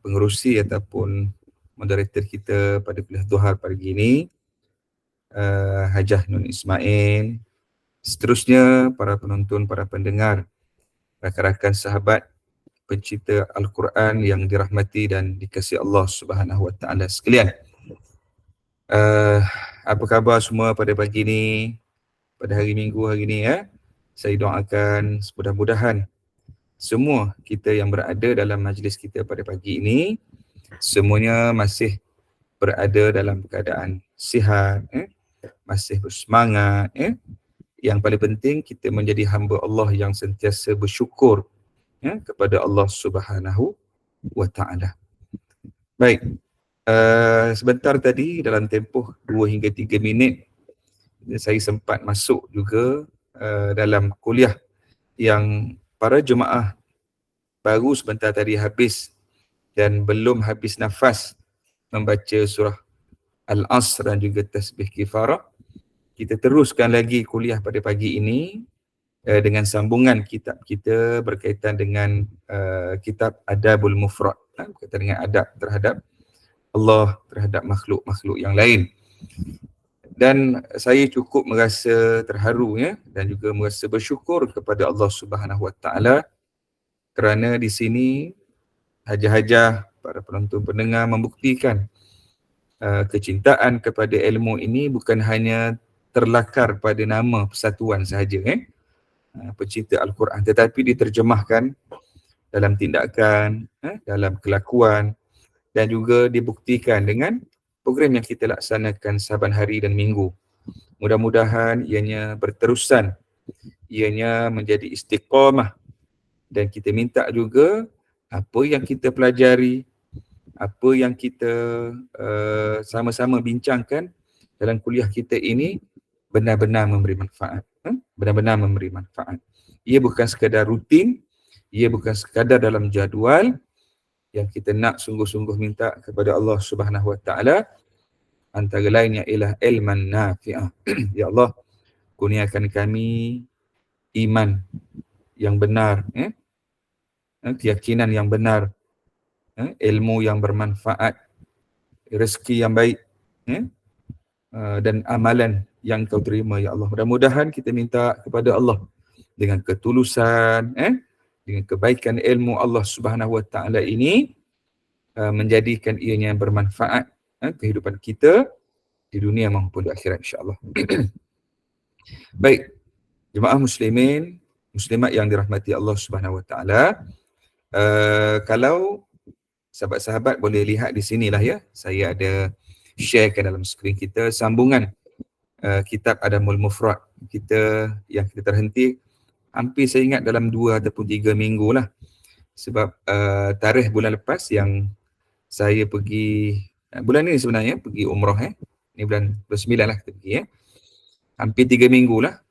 pengerusi ataupun moderator kita pada kuliah Duha pagi ini, Hajah Nun Ismail, seterusnya para penonton, para pendengar, rakan-rakan sahabat pencinta Al-Quran yang dirahmati dan dikasihi Allah Subhanahu Wa Taala sekalian. Apa khabar semua pada pagi ini, pada hari Minggu hari ini ya? Saya doakan mudah-mudahan semua kita yang berada dalam majlis kita pada pagi ini semuanya masih berada dalam keadaan sihat, masih bersemangat. Yang paling penting kita menjadi hamba Allah yang sentiasa bersyukur kepada Allah Subhanahu Wa Taala. Baik, sebentar tadi dalam tempoh 2 hingga 3 minit saya sempat masuk juga dalam kuliah yang para jemaah baru sebentar tadi habis dan belum habis nafas membaca surah Al-Asr dan juga tasbih kifarah. Kita teruskan lagi kuliah pada pagi ini dengan sambungan kitab kita berkaitan dengan kitab Adabul Mufrad, berkaitan dengan adab terhadap Allah, terhadap makhluk-makhluk yang lain. Dan saya cukup merasa terharu dan juga merasa bersyukur kepada Allah Subhanahu Wa Taala kerana di sini hajah-hajah para penonton pendengar membuktikan kecintaan kepada ilmu ini bukan hanya terlakar pada nama persatuan sahaja pencinta Al-Quran, tetapi diterjemahkan dalam tindakan, dalam kelakuan dan juga dibuktikan dengan program yang kita laksanakan saban hari dan minggu. Mudah-mudahan ianya berterusan, ianya menjadi istiqamah dan kita minta juga apa yang kita pelajari, apa yang kita sama-sama bincangkan dalam kuliah kita ini benar-benar memberi manfaat. Benar-benar memberi manfaat. Ia bukan sekadar rutin, ia bukan sekadar dalam jadual. Yang kita nak sungguh-sungguh minta kepada Allah Subhanahu Wa Taala antara lainnya ialah ilman nafi'ah. Ya Allah, kurniakan kami iman yang benar, keyakinan yang benar, ilmu yang bermanfaat, rezeki yang baik, dan amalan yang kau terima ya Allah. Mudah-mudahan kita minta kepada Allah dengan ketulusan, dengan kebaikan ilmu Allah Subhanahu Wa Taala ini menjadikan ianya bermanfaat kehidupan kita di dunia maupun di akhirat insya-Allah. Baik, jemaah muslimin, muslimat yang dirahmati Allah Subhanahu Wa Taala, kalau sahabat-sahabat boleh lihat di sinilah ya, saya ada sharekan dalam skrin kita sambungan kitab Adabul Mufrad kita yang kita terhenti hampir saya ingat dalam 2 ataupun 3 minggu lah. Sebab tarikh bulan lepas yang saya pergi, bulan ni sebenarnya pergi umrah ni bulan 9 lah kita pergi hampir 3 minggu lah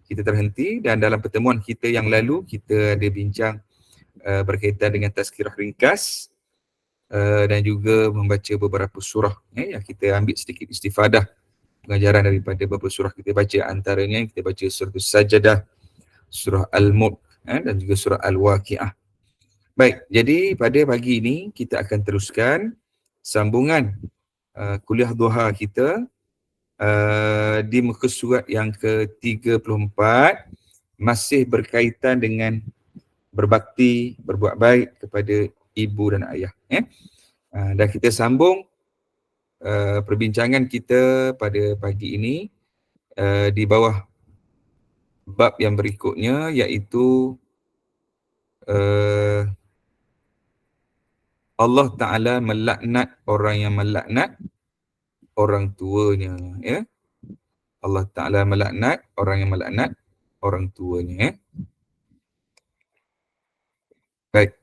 kita terhenti, dan dalam pertemuan kita yang lalu kita ada bincang berkaitan dengan tazkirah ringkas dan juga membaca beberapa surah yang kita ambil sedikit istifadah pengajaran daripada beberapa surah kita baca, antaranya kita baca surah As-Sajdah, surah Al-Mulk dan juga surah Al-Waqi'ah. Baik, jadi pada pagi ini kita akan teruskan sambungan kuliah duha kita di muka surat yang ke-34, masih berkaitan dengan berbakti, berbuat baik kepada ibu dan ayah. Dan kita sambung perbincangan kita pada pagi ini di bawah bab yang berikutnya, iaitu Allah Ta'ala melaknat orang yang melaknat orang tuanya. Allah Ta'ala melaknat orang yang melaknat orang tuanya. Baik.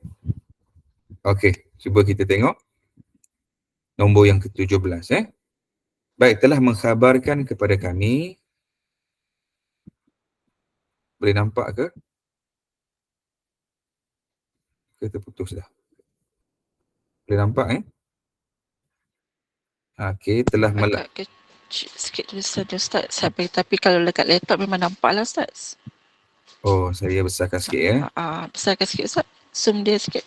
Okey, cuba kita tengok nombor yang ke-17. Baik, telah mengkhabarkan kepada kami. Boleh nampak ke? Ke terputus dah? Boleh nampak Okey, telah agak kecil sikit tulisan dia Ustaz. Tapi kalau dekat laptop memang nampak lah Ustaz. Oh, saya besarkan sikit Besarkan sikit Ustaz. Zoom dia sikit.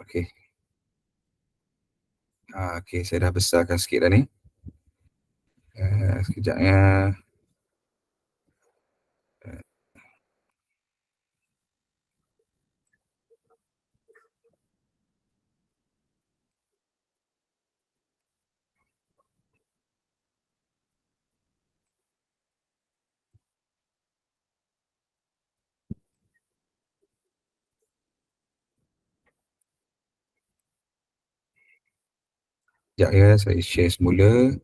Okey. Okey, saya dah besarkan sikit dah ni. Sekejapnya. Sekejap ya, saya share semula.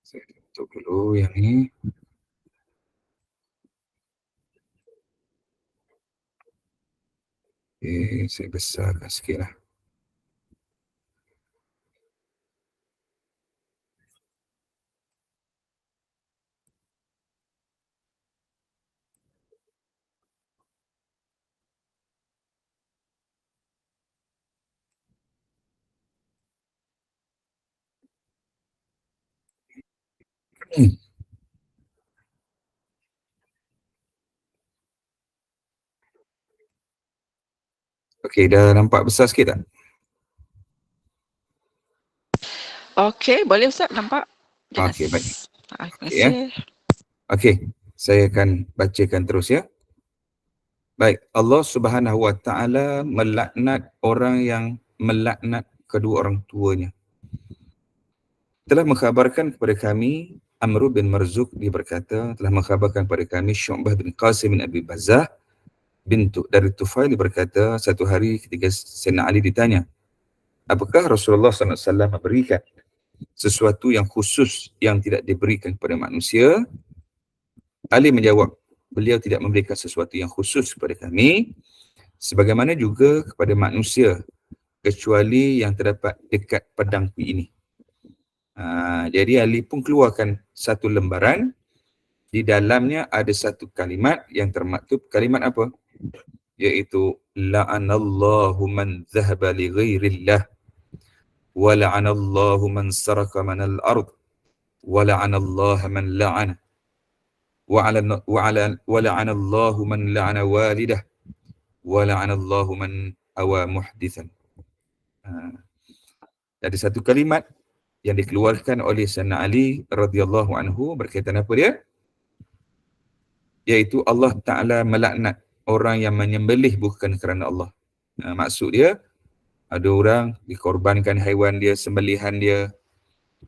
Saya tutup dulu yang ni. Okey, saya besarkan sikit lah. Okey, dah nampak besar sikit tak? Okey, boleh Ustaz nampak? Jelas. Okey, baik. Terima Okey, ya. kasih. Okey, saya akan bacakan terus ya. Baik, Allah Subhanahu Wa Taala melaknat orang yang melaknat kedua orang tuanya. Telah mengkhabarkan kepada kami Amr bin Marzuq, dia berkata, telah mengkhabarkan kepada kami Syu'bah bin Qasim bin Abi Bazzah dari Tufail, dia berkata, satu hari ketika Sayyidina Ali ditanya, apakah Rasulullah SAW memberikan sesuatu yang khusus yang tidak diberikan kepada manusia? Ali menjawab, beliau tidak memberikan sesuatu yang khusus kepada kami, sebagaimana juga kepada manusia, kecuali yang terdapat dekat pedangku ini. Jadi Ali pun keluarkan satu lembaran, di dalamnya ada satu kalimat yang termaktub, kalimat apa? Iaitu la'anallahu man dhahaba li ghairillah wa la'anallahu man saraka manal ard wa la'anallaha man la'ana wa la'anallahu man la'ana walidah wa la'anallahu man awa muhdithan. Ada satu kalimat yang dikeluarkan oleh Sayyidina Ali radhiyallahu anhu, berkaitan apa dia? Iaitu Allah Ta'ala melaknat orang yang menyembelih bukan kerana Allah. Maksud dia, ada orang dikorbankan haiwan dia, sembelihan dia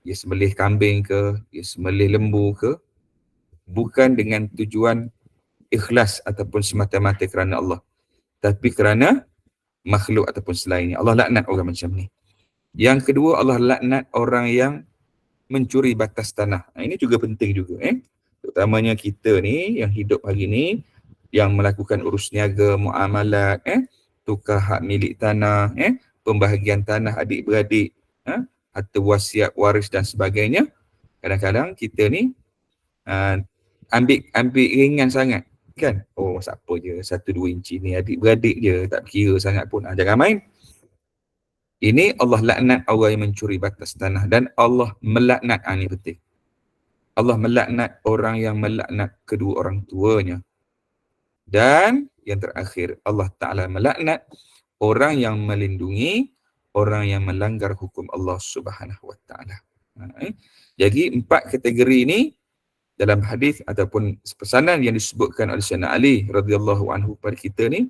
sembelih kambing ke, dia sembelih lembu ke, bukan dengan tujuan ikhlas ataupun semata-mata kerana Allah, tapi kerana makhluk ataupun selainnya. Allah laknat orang macam ni. Yang kedua, Allah laknat orang yang mencuri batas tanah. Ini juga penting juga. Terutamanya kita ni yang hidup hari ni, yang melakukan urus niaga, muamalat, tukar hak milik tanah, pembahagian tanah adik-beradik, harta wasiat, waris dan sebagainya. Kadang-kadang kita ni ambil ringan sangat, kan? Oh, siapa je 1-2 inci ni, adik-beradik je, tak kira sangat pun. Jangan main. Ini Allah laknat orang yang mencuri batas tanah, dan Allah melaknat, ini penting, Allah melaknat orang yang melaknat kedua orang tuanya. Dan yang terakhir, Allah Ta'ala melaknat orang yang melindungi orang yang melanggar hukum Allah Subhanahu Wa Ta'ala. Jadi 4 kategori ini dalam hadis ataupun pesanan yang disebutkan oleh Sayyidina Ali radhiyallahu anhu pada kita ni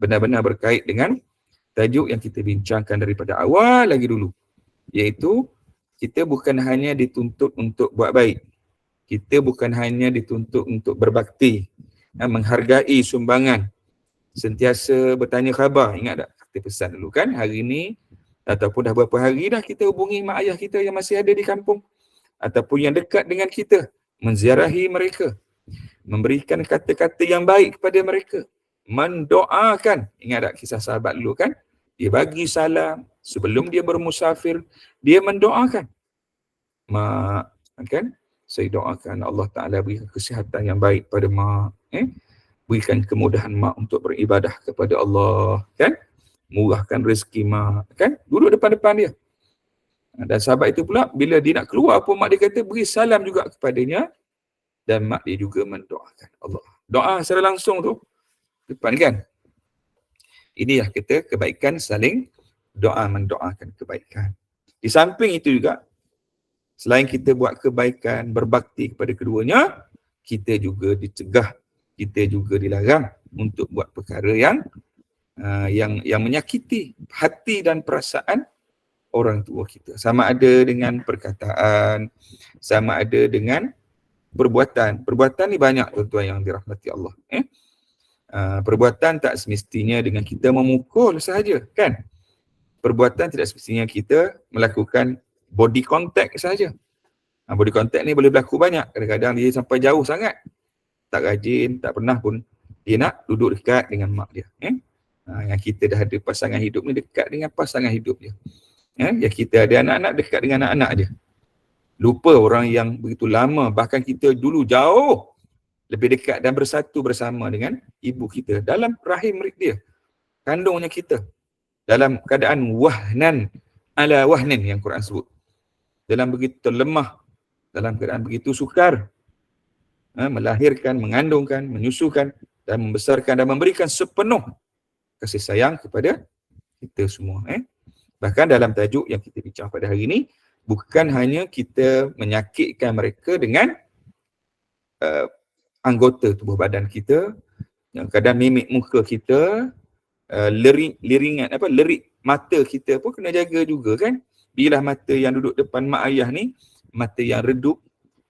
benar-benar berkait dengan tajuk yang kita bincangkan daripada awal lagi dulu, iaitu kita bukan hanya dituntut untuk buat baik, kita bukan hanya dituntut untuk berbakti, menghargai sumbangan, sentiasa bertanya khabar. Ingat tak kita pesan dulu kan, hari ni ataupun dah berapa hari dah kita hubungi mak ayah kita yang masih ada di kampung ataupun yang dekat dengan kita, menziarahi mereka, memberikan kata-kata yang baik kepada mereka, mendoakan. Ingat tak kisah sahabat dulu kan, dia bagi salam, sebelum dia bermusafir, dia mendoakan. Mak, kan? Saya doakan Allah Ta'ala berikan kesihatan yang baik pada mak. Berikan kemudahan mak untuk beribadah kepada Allah. Kan? Murahkan rezeki mak. Kan? Duduk depan-depan dia. Dan sahabat itu pula, bila dia nak keluar pun mak dia kata, beri salam juga kepadanya. Dan mak dia juga mendoakan Allah. Doa secara langsung tu, depan kan? Ini yang kita kebaikan saling doa mendoakan kebaikan. Di samping itu juga, selain kita buat kebaikan, berbakti kepada keduanya, kita juga dicegah, kita juga dilarang untuk buat perkara yang menyakiti hati dan perasaan orang tua kita. Sama ada dengan perkataan, sama ada dengan perbuatan. Perbuatan ni banyak tuan-tuan yang dirahmati Allah. Perbuatan tak semestinya dengan kita memukul sahaja, kan? Perbuatan tidak semestinya kita melakukan body contact sahaja. Body contact ni boleh berlaku banyak. Kadang-kadang dia sampai jauh sangat. Tak rajin, tak pernah pun dia nak duduk dekat dengan mak dia. Yang kita dah ada pasangan hidup ni dekat dengan pasangan hidup dia. Yang kita ada anak-anak dekat dengan anak-anak dia. Lupa orang yang begitu lama, bahkan kita dulu jauh lebih dekat dan bersatu bersama dengan ibu kita dalam rahim dia, kandungnya kita, dalam keadaan wahnan ala wahnin yang Quran sebut, dalam begitu lemah, dalam keadaan begitu sukar, melahirkan, mengandungkan, menyusukan dan membesarkan dan memberikan sepenuh kasih sayang kepada kita semua. Bahkan dalam tajuk yang kita bincang pada hari ini, bukan hanya kita menyakitkan mereka dengan anggota tubuh badan kita, yang kadang mimik muka kita, lerik mata kita pun kena jaga juga, kan? Bila mata yang duduk depan mak ayah ni, mata yang redup,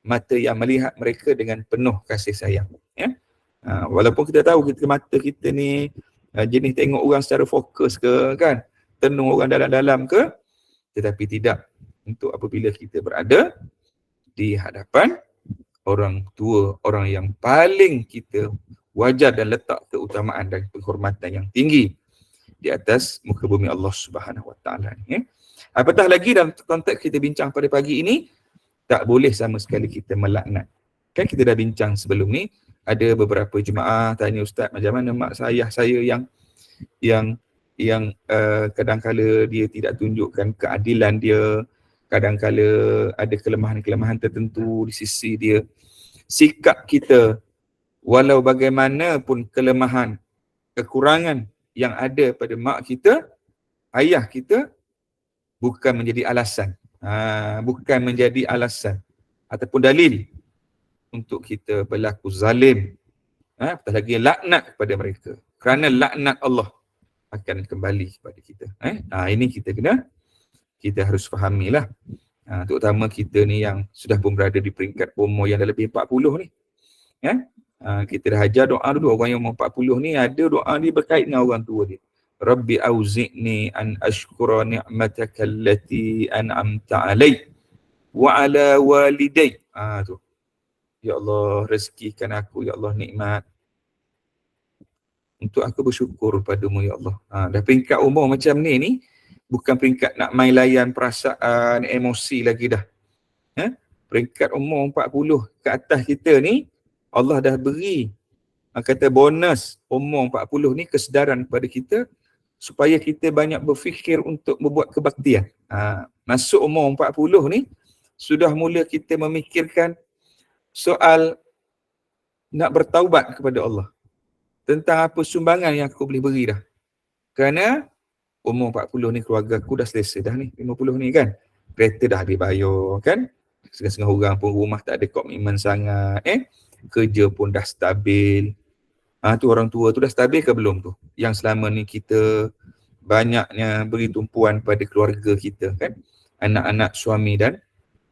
mata yang melihat mereka dengan penuh kasih sayang. Walaupun kita tahu mata kita ni jenis tengok orang secara fokus ke, kan? Tenung orang dalam-dalam ke, tetapi tidak untuk apabila kita berada di hadapan orang tua, orang yang paling kita wajar dan letak keutamaan dan penghormatan yang tinggi di atas muka bumi Allah Subhanahu Wa Taala. Apatah lagi dalam konteks kita bincang pada pagi ini, tak boleh sama sekali kita melaknat. Kan kita dah bincang sebelum ni, ada beberapa jemaah tanya ustaz, macam mana mak saya yang kadang-kala dia tidak tunjukkan keadilan dia, kadang-kala ada kelemahan-kelemahan tertentu di sisi dia. Sikap kita, walau bagaimanapun kelemahan, kekurangan yang ada pada mak kita, ayah kita, bukan menjadi alasan. Bukan menjadi alasan ataupun dalil untuk kita berlaku zalim. Apatah lagi laknat kepada mereka. Kerana laknat Allah akan kembali kepada kita. Ini kita harus fahamilah. Terutama kita ni yang sudah pun berada di peringkat umur yang dah lebih 40 ni. Kita dah ajar doa dulu. Orang yang umur 40 ni ada doa ni berkait dengan orang tua dia. Rabbi auzi'ni an ashkura ni'mataka allati an'amta alai wa ala walidai. Tu. Ya Allah, rezekikan aku, ya Allah, nikmat untuk aku bersyukur padamu, ya Allah. Dah peringkat umur macam ni bukan peringkat nak main layan perasaan, emosi lagi dah. Peringkat umur 40 ke atas kita ni, Allah dah beri, kata bonus umur 40 ni kesedaran kepada kita supaya kita banyak berfikir untuk berbuat kebaktian. Masuk umur 40 ni, sudah mula kita memikirkan soal nak bertaubat kepada Allah. Tentang apa sumbangan yang aku boleh beri dah. Kerana umur 40 ni keluarga aku dah selesai dah ni, 50 ni kan. Kereta dah habis bayar kan. Setengah-setengah orang pun rumah tak ada komitmen sangat. Kerja pun dah stabil. Tu orang tua tu dah stabil ke belum tu? Yang selama ni kita banyaknya beri tumpuan pada keluarga kita kan. Anak-anak, suami dan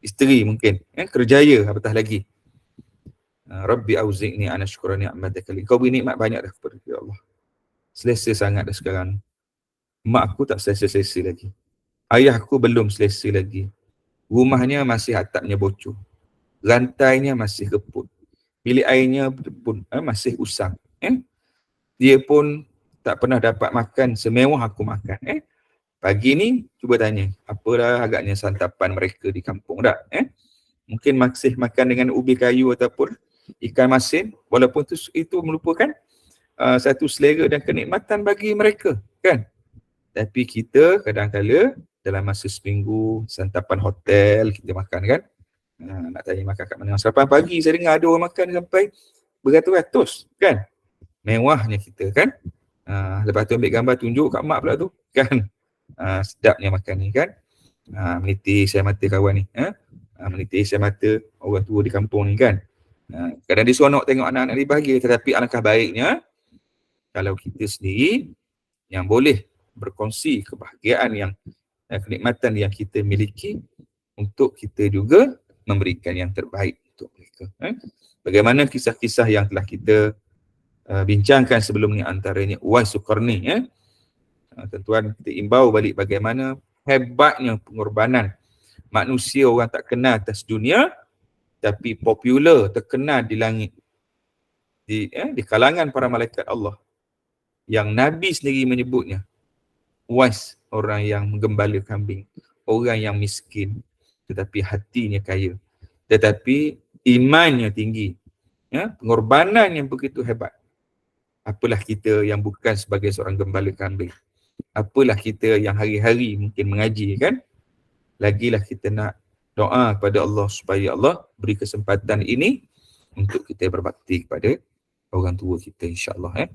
isteri mungkin. Kerjaya apatah lagi. Rabbi auzi'ni an ashkura ni'mataka li. Kau beri nikmat banyak dah kepada ya Allah. Selesa sangat dah sekarang. Mak aku tak selesa-selesa lagi. Ayah aku belum selesa lagi. Rumahnya masih atapnya bocor. Rantainya masih keput. Bilik airnya pun masih usang. Dia pun tak pernah dapat makan semewah aku makan. Pagi ni cuba tanya, apalah agaknya santapan mereka di kampung dah? Mungkin masih makan dengan ubi kayu ataupun ikan masin, walaupun itu merupakan satu selera dan kenikmatan bagi mereka, kan? Tapi kita kadang-kala dalam masa seminggu santapan hotel kita makan, kan? Nak tanya makan kat mana? Santapan pagi saya dengar ada orang makan sampai beratus-ratus, kan? Mewahnya kita, kan? Lepas tu ambil gambar tunjuk kat mak pula tu, kan? Sedapnya makan ni, kan? Meniti saya mata kawan ni, meniti saya mata orang tua di kampung ni, kan? Kadang dia seronok tengok anak-anak dia bahagia, tetapi alangkah baiknya kalau kita sendiri yang boleh berkongsi kebahagiaan yang kenikmatan yang kita miliki untuk kita juga memberikan yang terbaik untuk mereka. Bagaimana kisah-kisah yang telah kita bincangkan sebelum ni, antaranya Uwais Suqarni. Tuan-tuan, kita imbau balik bagaimana hebatnya pengorbanan manusia orang tak kenal atas dunia, tapi popular, terkenal di langit, di kalangan para malaikat Allah, yang Nabi sendiri menyebutnya Uwais orang yang menggembala kambing, orang yang miskin tetapi hatinya kaya, tetapi imannya tinggi, pengorbanan yang begitu hebat. Apalah kita yang bukan sebagai seorang gembala kambing, apalah kita yang hari-hari mungkin mengaji, kan? Lagilah kita nak doa kepada Allah supaya Allah beri kesempatan ini untuk kita berbakti kepada orang tua kita, insya-Allah.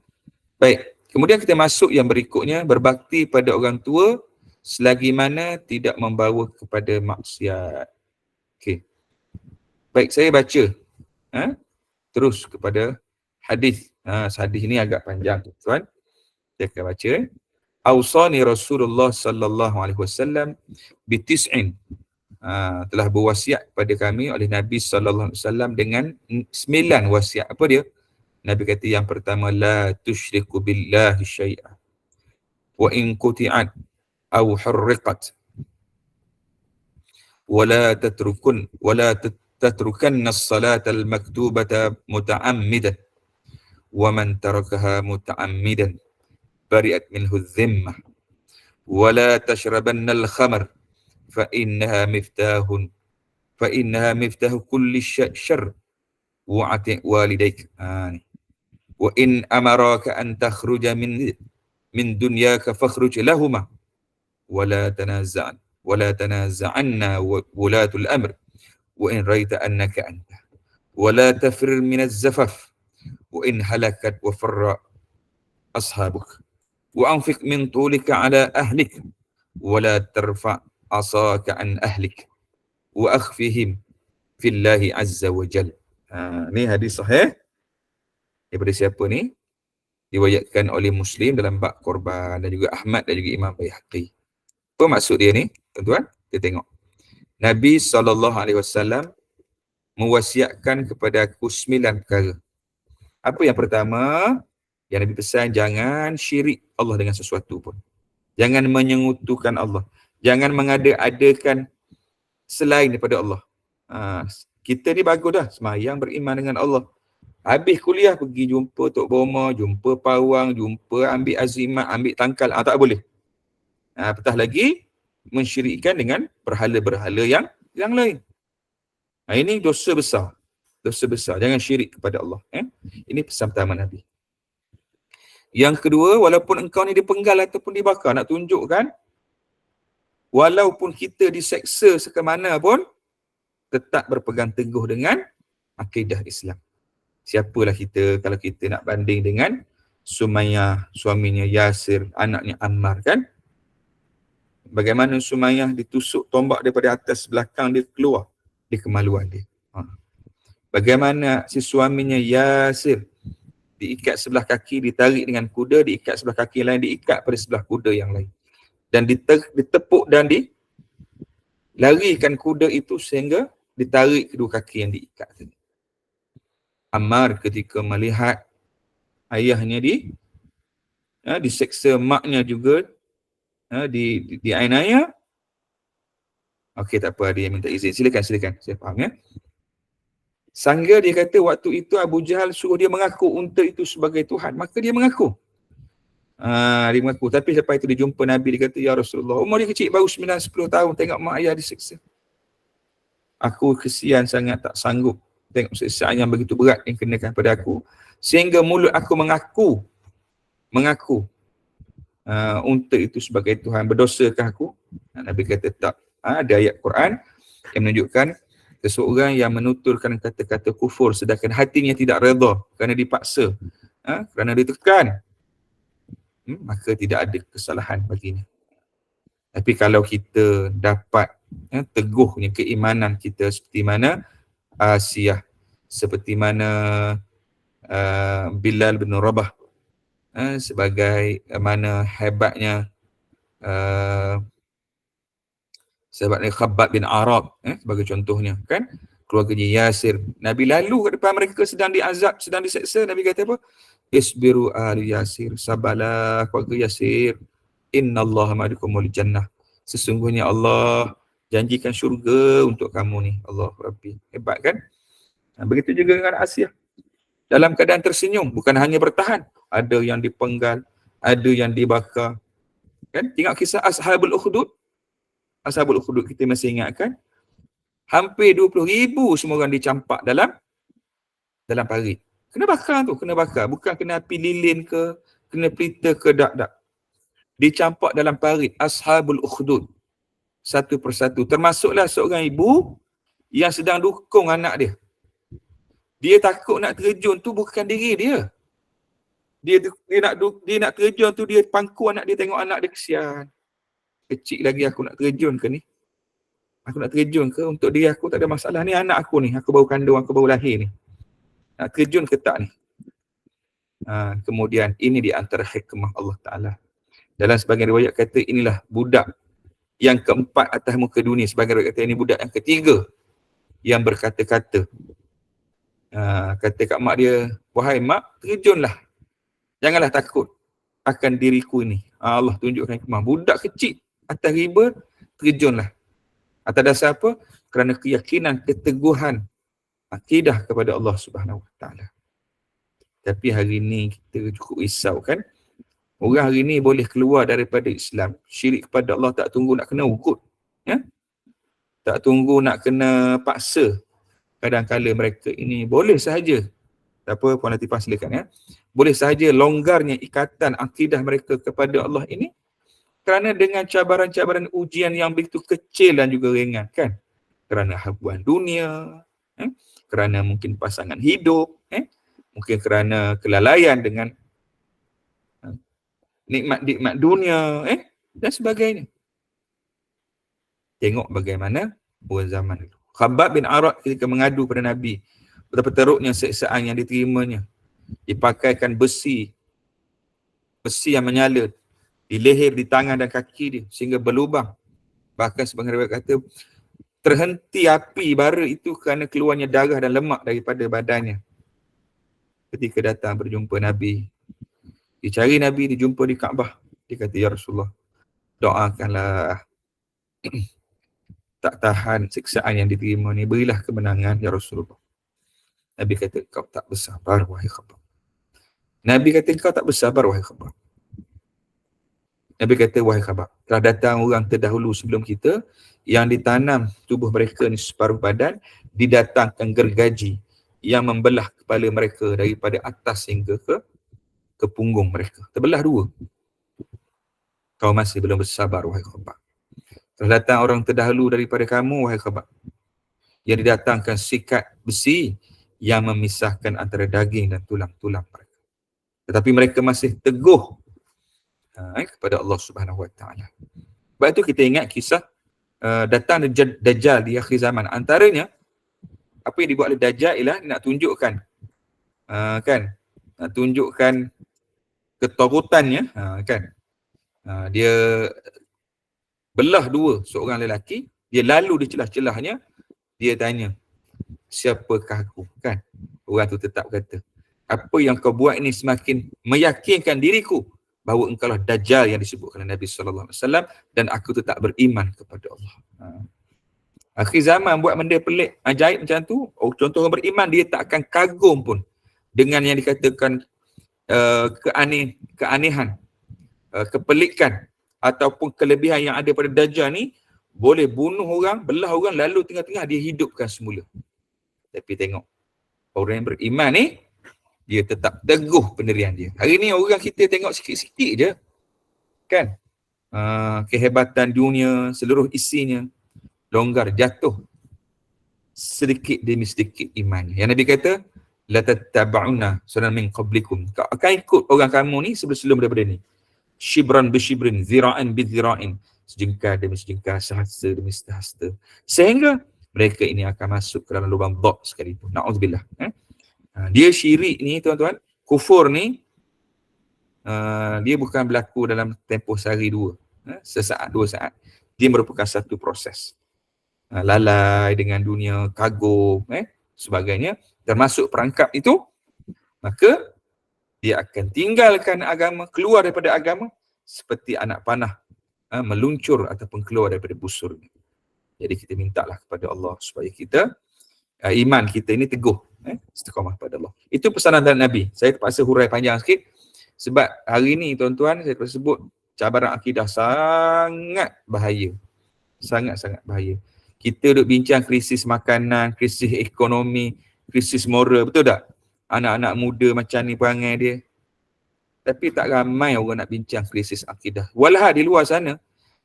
Baik, kemudian kita masuk yang berikutnya, berbakti pada orang tua selagi mana tidak membawa kepada maksiat. Okey. Baik, saya baca terus kepada hadis. Hadis ni agak panjang, tuan. Saya akan baca. Ausani Rasulullah sallallahu alaihi wasallam bi tis'in. Telah berwasiat kepada kami oleh Nabi sallallahu alaihi wasallam dengan 9 wasiat. Apa dia? Nabi kata yang pertama, la tusyriku billahi syai'a wa in quti'at aw hurriqat wa la tatrukanna as-salata al-maktubata muta'ammidan wa man tarakaha muta'ammidan bari'at minhu adh-dhimmah wa la tashrabanna al-khamr fa innaha miftahu kulli syarr wa ati' walidayk. Wa in amaraka an takhruja min dunyaka fakhruj lahuma wa la tanaza'anna wulatul amr wa in raita annaka anta wa la tafrir min az-zafaf wa in halakat wa farra ashabuk wa anfiq min tulika ala ahlik wa la tarfa' asaka an ahlik wa akhfihim fillahi azza wa jal. Ni hadis sahih daripada siapa ni? Diriwayatkan oleh Muslim dalam bab korban dan juga Ahmad dan juga Imam Baihaqi. Apa maksud dia ni, tuan-tuan? Kita tengok. Nabi SAW mewasiatkan kepada aku 9 perkara. Apa yang pertama? Yang Nabi pesan, jangan syirik Allah dengan sesuatu pun. Jangan menyengutukan Allah. Jangan mengada-adakan selain daripada Allah. Kita ni bagus dah, semayang beriman dengan Allah. Habis kuliah pergi jumpa Tok Boma, jumpa pawang, jumpa ambil azimat, ambil tangkal. Tak boleh. Apatah lagi mensyirikkan dengan berhala-berhala yang lain. Ini dosa besar. Dosa besar. Jangan syirik kepada Allah. Ini pesan pertama Nabi. Yang kedua, walaupun engkau ni dipenggal ataupun dibakar, nak tunjukkan walaupun kita diseksa sekemana pun, tetap berpegang teguh dengan akidah Islam. Siapalah kita kalau kita nak banding dengan Sumayyah, suaminya Yasir, anaknya Ammar, kan? Bagaimana Sumayyah ditusuk tombak daripada atas belakang dia keluar di kemaluan dia. Bagaimana si suaminya Yasir diikat sebelah kaki, ditarik dengan kuda, diikat sebelah kaki lain, diikat pada sebelah kuda yang lain. Dan ditepuk dan dilarikan kuda itu sehingga ditarik kedua kaki yang diikat tadi. Ammar ketika melihat ayahnya diseksa, maknya juga dianiaya. Okey, tak apa, dia minta izin. Silakan. Saya faham, ya. Sangga dia kata waktu itu Abu Jahal suruh dia mengaku unta itu sebagai Tuhan, maka dia mengaku. Dia mengaku. Tapi lepas itu dia jumpa Nabi, dia kata, ya Rasulullah, umur dia kecil, baru 9-10 tahun, tengok mak ayah disiksa. Aku kesian sangat, tak sanggup tengok siksaan yang begitu berat yang kenakan pada aku. Sehingga mulut aku mengaku untuk itu sebagai Tuhan. Berdosakah aku? Nabi kata tak. Ada ayat Quran yang menunjukkan seseorang yang menuturkan kata-kata kufur sedangkan hatinya tidak redha kerana dipaksa, kerana ditekan, maka tidak ada kesalahan baginya. Tapi kalau kita dapat teguhnya keimanan kita seperti mana Asiyah, seperti mana Bilal bin Rabah, sebagai mana hebatnya sahabat Khabbab bin Arad, sebagai contohnya, kan, keluarganya Yasir. Nabi lalu ke depan mereka sedang diazab, sedang diseksa. Nabi kata apa? Isbiru ahli Yasir, sabarlah keluarga Yasir, innallaha ma'akumul jannah. Sesungguhnya Allah janjikan syurga untuk kamu ni. Allah Rabbi. Hebat kan? Begitu juga dengan Asiyah. Dalam keadaan tersenyum, bukan hanya bertahan. Ada yang dipenggal, ada yang dibakar. Kan? Tengok kisah Ashabul Ukhdud. Ashabul Ukhdud kita masih ingat kan? Hampir 20,000 semua orang dicampak dalam parit. Kena bakar tu, kena bakar. Bukan kena api lilin ke, kena pelita ke, tak. Dicampak dalam parit. Ashabul Ukhdud. Satu persatu. Termasuklah seorang ibu yang sedang dukung anak dia. Dia takut nak terjun tu bukan diri dia. Dia nak terjun tu, dia pangku anak dia, tengok anak dia kesian. Kecil lagi aku nak terjun ke ni? Aku nak terjun ke? Untuk dia aku tak ada masalah. Ni anak aku ni, aku baru kandung, aku baru lahir ni. Nak terjun ke tak ni? Kemudian ini di antara hikmah Allah Ta'ala. Dalam sebagian riwayat kata inilah budak yang keempat atas muka dunia. Sebagian riwayat kata ini budak yang ketiga yang berkata-kata. Kata kat mak dia, wahai mak, terjunlah. Janganlah takut akan diriku ini. Allah tunjukkan hikmah. Budak kecil atas riba, terjunlah. Atas dasar apa? Kerana keyakinan, keteguhan, akidah kepada Allah Subhanahu Wa Taala. Tapi hari ini kita cukup risau kan? Orang hari ini boleh keluar daripada Islam. Syirik kepada Allah tak tunggu nak kena ukut. Ya? Tak tunggu nak kena paksa. Kadang-kala mereka ini boleh sahaja. Tak apa, Puan Latifah silakan ya. Boleh sahaja longgarnya ikatan akidah mereka kepada Allah ini kerana dengan cabaran-cabaran ujian yang begitu kecil dan juga ringan kan. Kerana habuan dunia, kerana mungkin pasangan hidup, mungkin kerana kelalaian dengan nikmat-nikmat dunia, dan sebagainya. Tengok bagaimana orang zaman dulu. Khabbab bin Arad ketika mengadu pada Nabi betapa teruknya siksaan yang diterimanya. Dipakaikan besi yang menyala di leher, di tangan dan kaki dia sehingga berlubang. Bahkan sebagian riwayat kata terhenti api bara itu kerana keluarnya darah dan lemak daripada badannya. Ketika datang berjumpa Nabi, dicari Nabi, dijumpa di Kaabah. Dia kata, ya Rasulullah, doakanlah tak tahan siksaan yang diterima ni, berilah kemenangan ya Rasulullah. Nabi kata, kau tak bersabar wahai Khabbab. Nabi kata, kau tak bersabar wahai Khabbab. Nabi kata, wahai Khabbab, telah datang orang terdahulu sebelum kita yang ditanam tubuh mereka ni separuh badan, didatangkan gergaji yang membelah kepala mereka daripada atas hingga ke punggung mereka. Terbelah dua. Kau masih belum bersabar wahai Khabbab. Telah datang orang terdahulu daripada kamu wahai Khabbab, yang didatangkan sikat besi yang memisahkan antara daging dan tulang-tulang mereka. Tetapi mereka masih teguh kepada Allah Subhanahu Wa Taala. Sebab itu kita ingat kisah datang Dajjal di akhir zaman. Antaranya apa yang dibuat oleh Dajjal ialah nak tunjukkan nak tunjukkan ketagutannya, dia belah dua seorang lelaki, dia lalu di celah-celahnya, dia tanya, siapakah aku? Kan? Orang tu tetap kata, apa yang kau buat ini semakin meyakinkan diriku bahawa engkaulah Dajjal yang disebutkan oleh Nabi SAW dan aku tetap beriman kepada Allah. Akhir zaman buat benda pelik, ajaib macam tu, contoh orang beriman, dia tak akan kagum pun dengan yang dikatakan keanehan kepelikan ataupun kelebihan yang ada pada Dajjal ni, boleh bunuh orang, belah orang, lalu tengah-tengah dia hidupkan semula. Tapi tengok, orang yang beriman ni, dia tetap teguh pendirian dia. Hari ni orang kita tengok sikit-sikit je, kan? Kehebatan dunia, seluruh isinya, longgar, jatuh sedikit demi sedikit imannya. Yang Nabi kata, la tattaba'una sunan min qablikum. Kau akan ikut orang kamu ni sebelum daripada ni. Shibran bi shibrin, zira'an bi zira'in. Sejengkal demi sejengkal, sehasta demi sehasta. Sehingga mereka ini akan masuk ke dalam lubang dhok sekalipun. Na'udzubillah. Dia syirik ni tuan-tuan, kufur ni, dia bukan berlaku dalam tempoh sehari dua. Sesaat, 2 saat. Dia merupakan satu proses. Lalai dengan dunia, kagum, sebagainya, termasuk perangkap itu, maka dia akan tinggalkan agama, keluar daripada agama seperti anak panah meluncur ataupun keluar daripada busur. Jadi kita mintalah kepada Allah supaya kita, iman kita ini teguh, istiqamah pada Allah. Itu pesanan dari Nabi. Saya terpaksa hurai panjang sikit sebab hari ini tuan-tuan saya terpaksa sebut cabaran akidah sangat bahaya. Sangat-sangat bahaya. Kita duk bincang krisis makanan, krisis ekonomi, krisis moral, betul tak? Anak-anak muda macam ni perangai dia. Tapi tak ramai orang nak bincang krisis akidah. Walah di luar sana,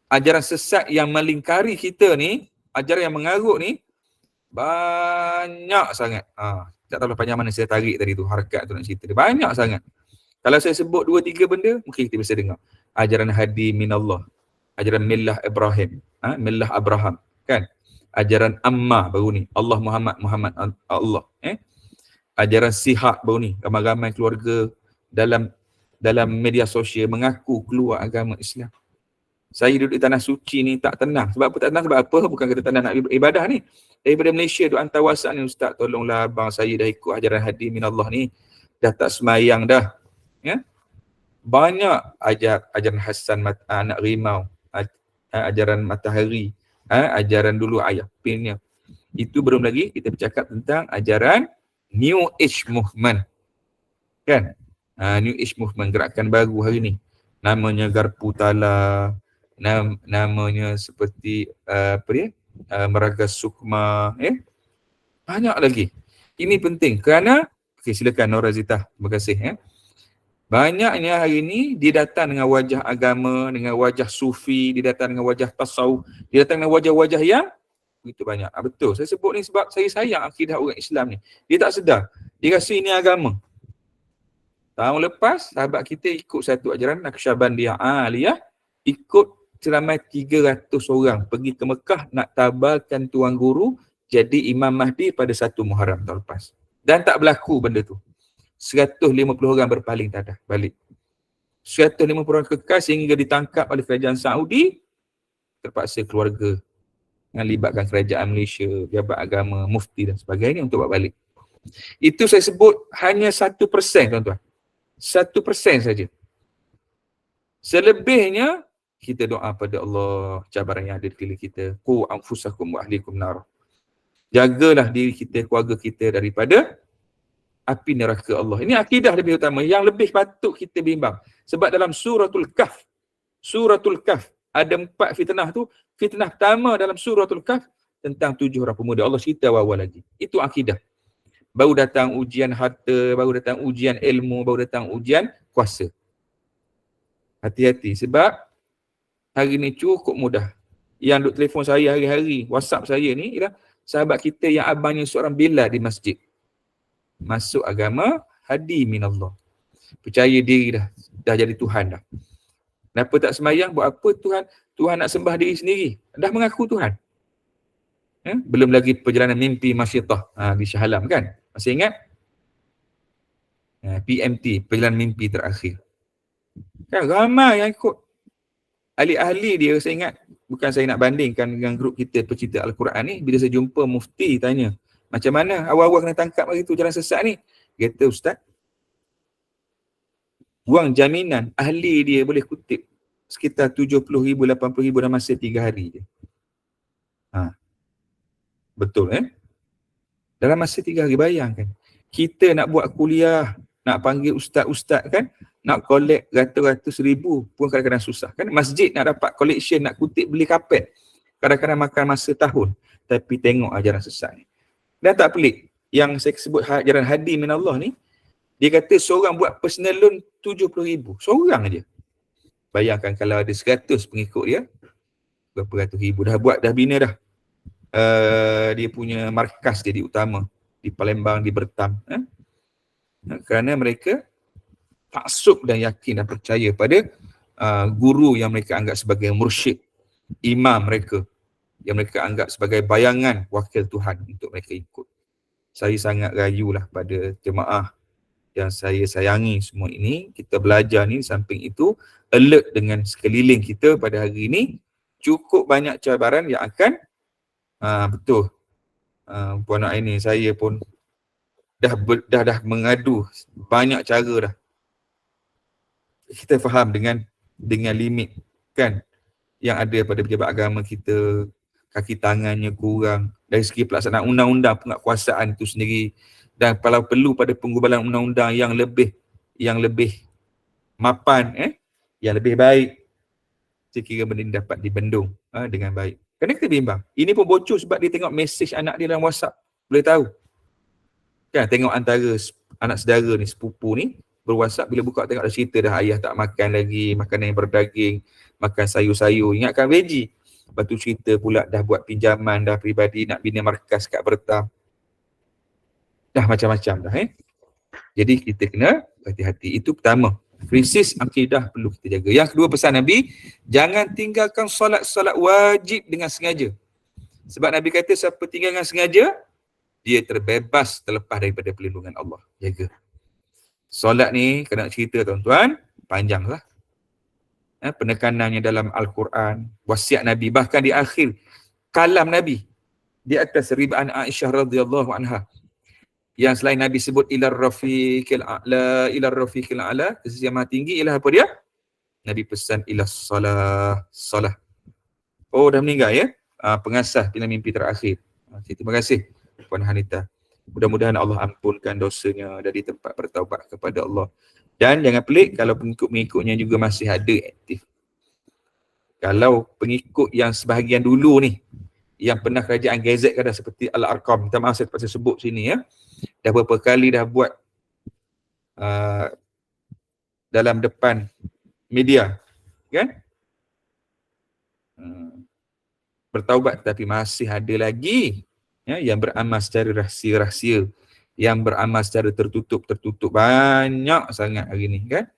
ajaran sesat yang melingkari kita ni, ajaran yang mengarut ni, banyak sangat. Tak tahu panjang mana saya tarik tadi tu, harakat tu nak cerita dia. Banyak sangat. Kalau saya sebut 2-3 benda, mungkin kita bisa dengar. Ajaran hadi minallah. Ajaran millah Ibrahim. Millah Abraham. Kan? Ajaran Ammah baru ni. Allah Muhammad Allah. Ajaran Sihak baru ni. Ramai-ramai keluarga dalam media sosial mengaku keluar agama Islam. Saya duduk di tanah suci ni tak tenang. Sebab apa tak tenang? Sebab apa? Bukan kata tenang nak ibadah ni. Daripada Malaysia duk hantar WhatsApp ni, Ustaz tolonglah abang saya dah ikut ajaran hadi minallah ni. Dah tak semayang dah. Ya? Banyak ajaran Hasan anak rimau. Ajaran matahari. Ajaran dulu ayah pinnya. Itu belum lagi kita bercakap tentang ajaran New Age Movement. Kan? New Age Movement, gerakan baru hari ni. Namanya Garpu Tala, namanya seperti Meragas Sukma, banyak lagi. Ini penting kerana, silakan Nur Razita, terima kasih. Banyaknya hari ini dia datang dengan wajah agama, dengan wajah sufi, dia datang dengan wajah tasawuf, dia datang dengan wajah-wajah yang begitu banyak. Betul, saya sebut ni sebab saya sayang akidah orang Islam ni. Dia tak sedar, dia rasa ini agama. Tahun lepas, sahabat kita ikut satu ajaran Naqsyabandiyah Aliyah, ikut seramai 300 orang pergi ke Mekah nak tabalkan Tuan Guru jadi Imam Mahdi pada 1 Muharram tahun lepas. Dan tak berlaku benda tu. 150 orang berpaling tadah balik. 150 orang kekal sehingga ditangkap oleh kerajaan Saudi, terpaksa keluarga yang libatkan kerajaan Malaysia, pejabat agama, mufti dan sebagainya untuk buat balik. Itu saya sebut hanya 1% tuan-tuan. 1% saja. Selebihnya kita doa pada Allah, cabaran yang ada di sekeliling kita. Qu anfusakum wa ahlikum nar. Jagalah diri kita, keluarga kita daripada api neraka Allah. Ini akidah lebih utama yang lebih patut kita bimbang. Sebab dalam Suratul Kahf ada 4 fitnah tu. Fitnah pertama dalam Suratul Kahf tentang 7 orang pemuda. Allah cerita awal lagi. Itu akidah. Baru datang ujian harta, baru datang ujian ilmu, baru datang ujian kuasa. Hati-hati sebab hari ni cukup mudah. Yang duk telefon saya hari-hari, WhatsApp saya ni ialah sahabat kita yang abangnya seorang Bilal di masjid. Masuk agama hadi minallah. Percaya diri dah jadi Tuhan dah. Kenapa tak sembahyang? Buat apa Tuhan nak sembah diri sendiri? Dah mengaku Tuhan. Belum lagi perjalanan mimpi Masyitah di Shah Alam kan? Masih ingat? PMT, perjalanan mimpi terakhir. Kan ramai yang ikut. Ahli-ahli dia, saya ingat, bukan saya nak bandingkan dengan grup kita pecinta Al-Quran ni, bila saya jumpa mufti tanya, macam mana awal-awal kena tangkap hari tu jalan sesat ni? Kata Ustaz, wang jaminan ahli dia boleh kutip sekitar 70,000, 80,000 dalam masa 3 hari je. Betul Dalam masa 3 hari, bayangkan. Kita nak buat kuliah, nak panggil ustaz-ustaz kan, nak collect ratus-ratus ribu pun kadang-kadang susah. Kan masjid nak dapat collection, nak kutip beli kapet, kadang-kadang makan masa tahun. Tapi tengok ajaran sesat ni. Dan tak pelik, yang saya sebut ajaran hadi min Allah ni, dia kata seorang buat personal loan 70,000. Seorang aja. Bayangkan kalau ada 100 pengikut dia, berapa ratus ribu. Dah buat, dah bina dah. Dia punya markas jadi utama. Di Palembang, di Bertam. Kerana mereka taksub dan yakin dan percaya pada guru yang mereka anggap sebagai mursyid, imam mereka, yang mereka anggap sebagai bayangan wakil Tuhan untuk mereka ikut. Saya sangat rayulah pada jemaah yang saya sayangi semua ini. Kita belajar ni, samping itu alert dengan sekeliling kita pada hari ini. Cukup banyak cabaran yang akan betul. Puan Aini, saya pun dah mengadu banyak cara dah. Kita faham dengan limit kan yang ada pada pejabat agama kita, kaki tangannya kurang dari segi pelaksanaan undang-undang, penguatkuasaan itu sendiri, dan kalau perlu pada penggubalan undang-undang yang lebih mapan, yang lebih baik, saya kira benda ini dapat dibendung dengan baik. Kerana kita bimbang. Ini pun bocor sebab dia tengok mesej anak dia dalam WhatsApp, boleh tahu. Kan tengok antara anak saudara ni, sepupu ni, berWhatsApp, bila buka tengok dah cerita dah ayah tak makan lagi, makanan yang berdaging, makan sayur-sayur, ingatkan veggie. Lepas tu cerita pula dah buat pinjaman dah peribadi, nak bina markas kat Bertam. Dah macam-macam dah. Jadi kita kena hati-hati. Itu pertama. Krisis akidah perlu kita jaga. Yang kedua pesan Nabi, jangan tinggalkan solat wajib dengan sengaja. Sebab Nabi kata siapa tinggal dengan sengaja, dia terbebas terlepas daripada perlindungan Allah. Jaga. Solat ni, kena cerita tuan-tuan, panjanglah. Penekanannya dalam Al-Quran, wasiat Nabi, bahkan di akhir kalam Nabi, di atas ribaan Aisyah radhiyallahu anha, yang selain Nabi sebut ilar rafiqil a'la, kesisi yang maha tinggi, ialah apa dia? Nabi pesan ilas salah. Oh, dah meninggal ya? Pengasas bila mimpi terakhir. Terima kasih Puan Hanita. Mudah-mudahan Allah ampunkan dosanya dari tempat bertaubat kepada Allah. Dan jangan pelik kalau pengikut-pengikutnya juga masih ada aktif. Kalau pengikut yang sebahagian dulu ni, yang pernah kerajaan gazetkan dah seperti Al-Arqam, minta maaf saya terpaksa sebut sini ya, dah berapa kali dah buat dalam depan media, kan? Bertaubat, tapi masih ada lagi yang beramal secara rahsia-rahsia, yang beramal secara tertutup. Banyak sangat hari ni kan.